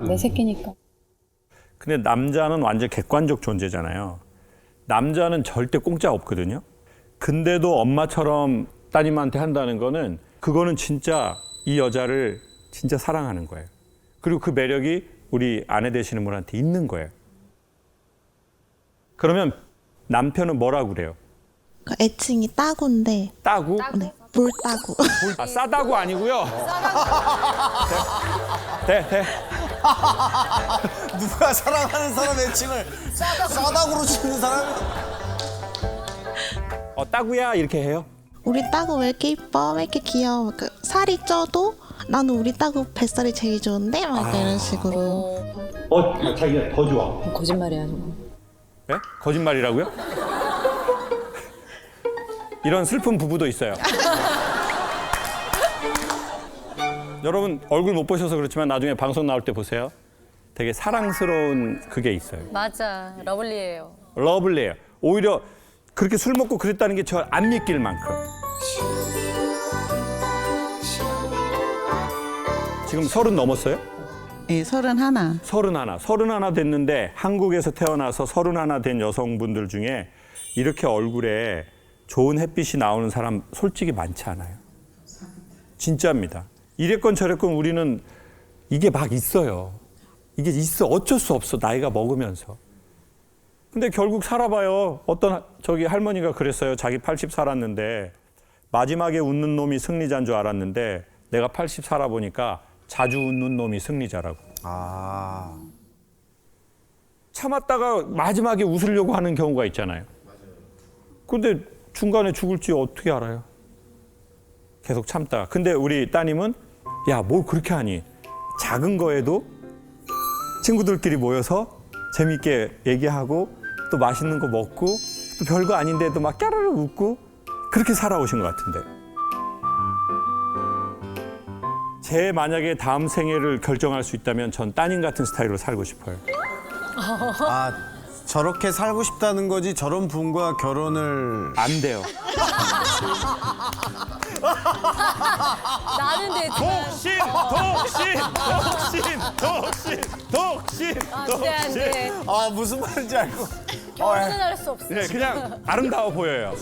내 새끼니까. 근데 남자는 완전 객관적 존재잖아요. 남자는 절대 공짜 없거든요. 근데도 엄마처럼 따님한테 한다는 거는 그거는 진짜 이 여자를 진짜 사랑하는 거예요. 그리고 그 매력이 우리 아내 되시는 분한테 있는 거예요. 그러면 남편은 뭐라고 그래요? 그 애칭이 따구인데. 따구? 네, 볼따구. 싸다구 아니고요. 돼. 누가 사랑하는 사람 애칭을 싸다구로 짓는 사람이. 따구야 이렇게 해요? 우리 따구 왜 이렇게 이뻐? 왜 이렇게 귀여워? 그 살이 쪄도 나는 우리 따구 뱃살이 제일 좋은데? 막 이런 식으로. 자기가 더 좋아. 거짓말이야. 네? 거짓말이라고요? 이런 슬픈 부부도 있어요. 여러분 얼굴 못 보셔서 그렇지만 나중에 방송 나올 때 보세요. 되게 사랑스러운 그게 있어요. 맞아, 러블리예요. 러블리해요. 오히려 그렇게 술 먹고 그랬다는 게 저 안 믿길 만큼. 지금 30 넘었어요? 네, 31. 31 됐는데 한국에서 태어나서 31 된 여성분들 중에 이렇게 얼굴에 좋은 햇빛이 나오는 사람 솔직히 많지 않아요. 진짜입니다. 이랬건 저랬건 우리는 이게 막 있어요. 이게 있어. 어쩔 수 없어. 나이가 먹으면서. 근데 결국 살아봐요. 어떤 저기 할머니가 그랬어요. 자기 80 살았는데 마지막에 웃는 놈이 승리자인 줄 알았는데 내가 80 살아보니까 자주 웃는 놈이 승리자라고. 참았다가 마지막에 웃으려고 하는 경우가 있잖아요. 근데 중간에 죽을지 어떻게 알아요? 계속 참다가. 근데 우리 따님은 야, 뭘 그렇게 하니? 작은 거에도 친구들끼리 모여서 재밌게 얘기하고 또 맛있는 거 먹고 또 별거 아닌데도 막 까르르 웃고 그렇게 살아오신 것 같은데. 제 만약에 다음 생애를 결정할 수 있다면 전 따님 같은 스타일로 살고 싶어요. 아, 저렇게 살고 싶다는 거지 저런 분과 결혼을 안 돼요. 나는 되지. 독신. 안 돼. 아, 무슨 말인지 알고. 결혼은 할 수 없어. 네, 그냥 아름다워 보여요.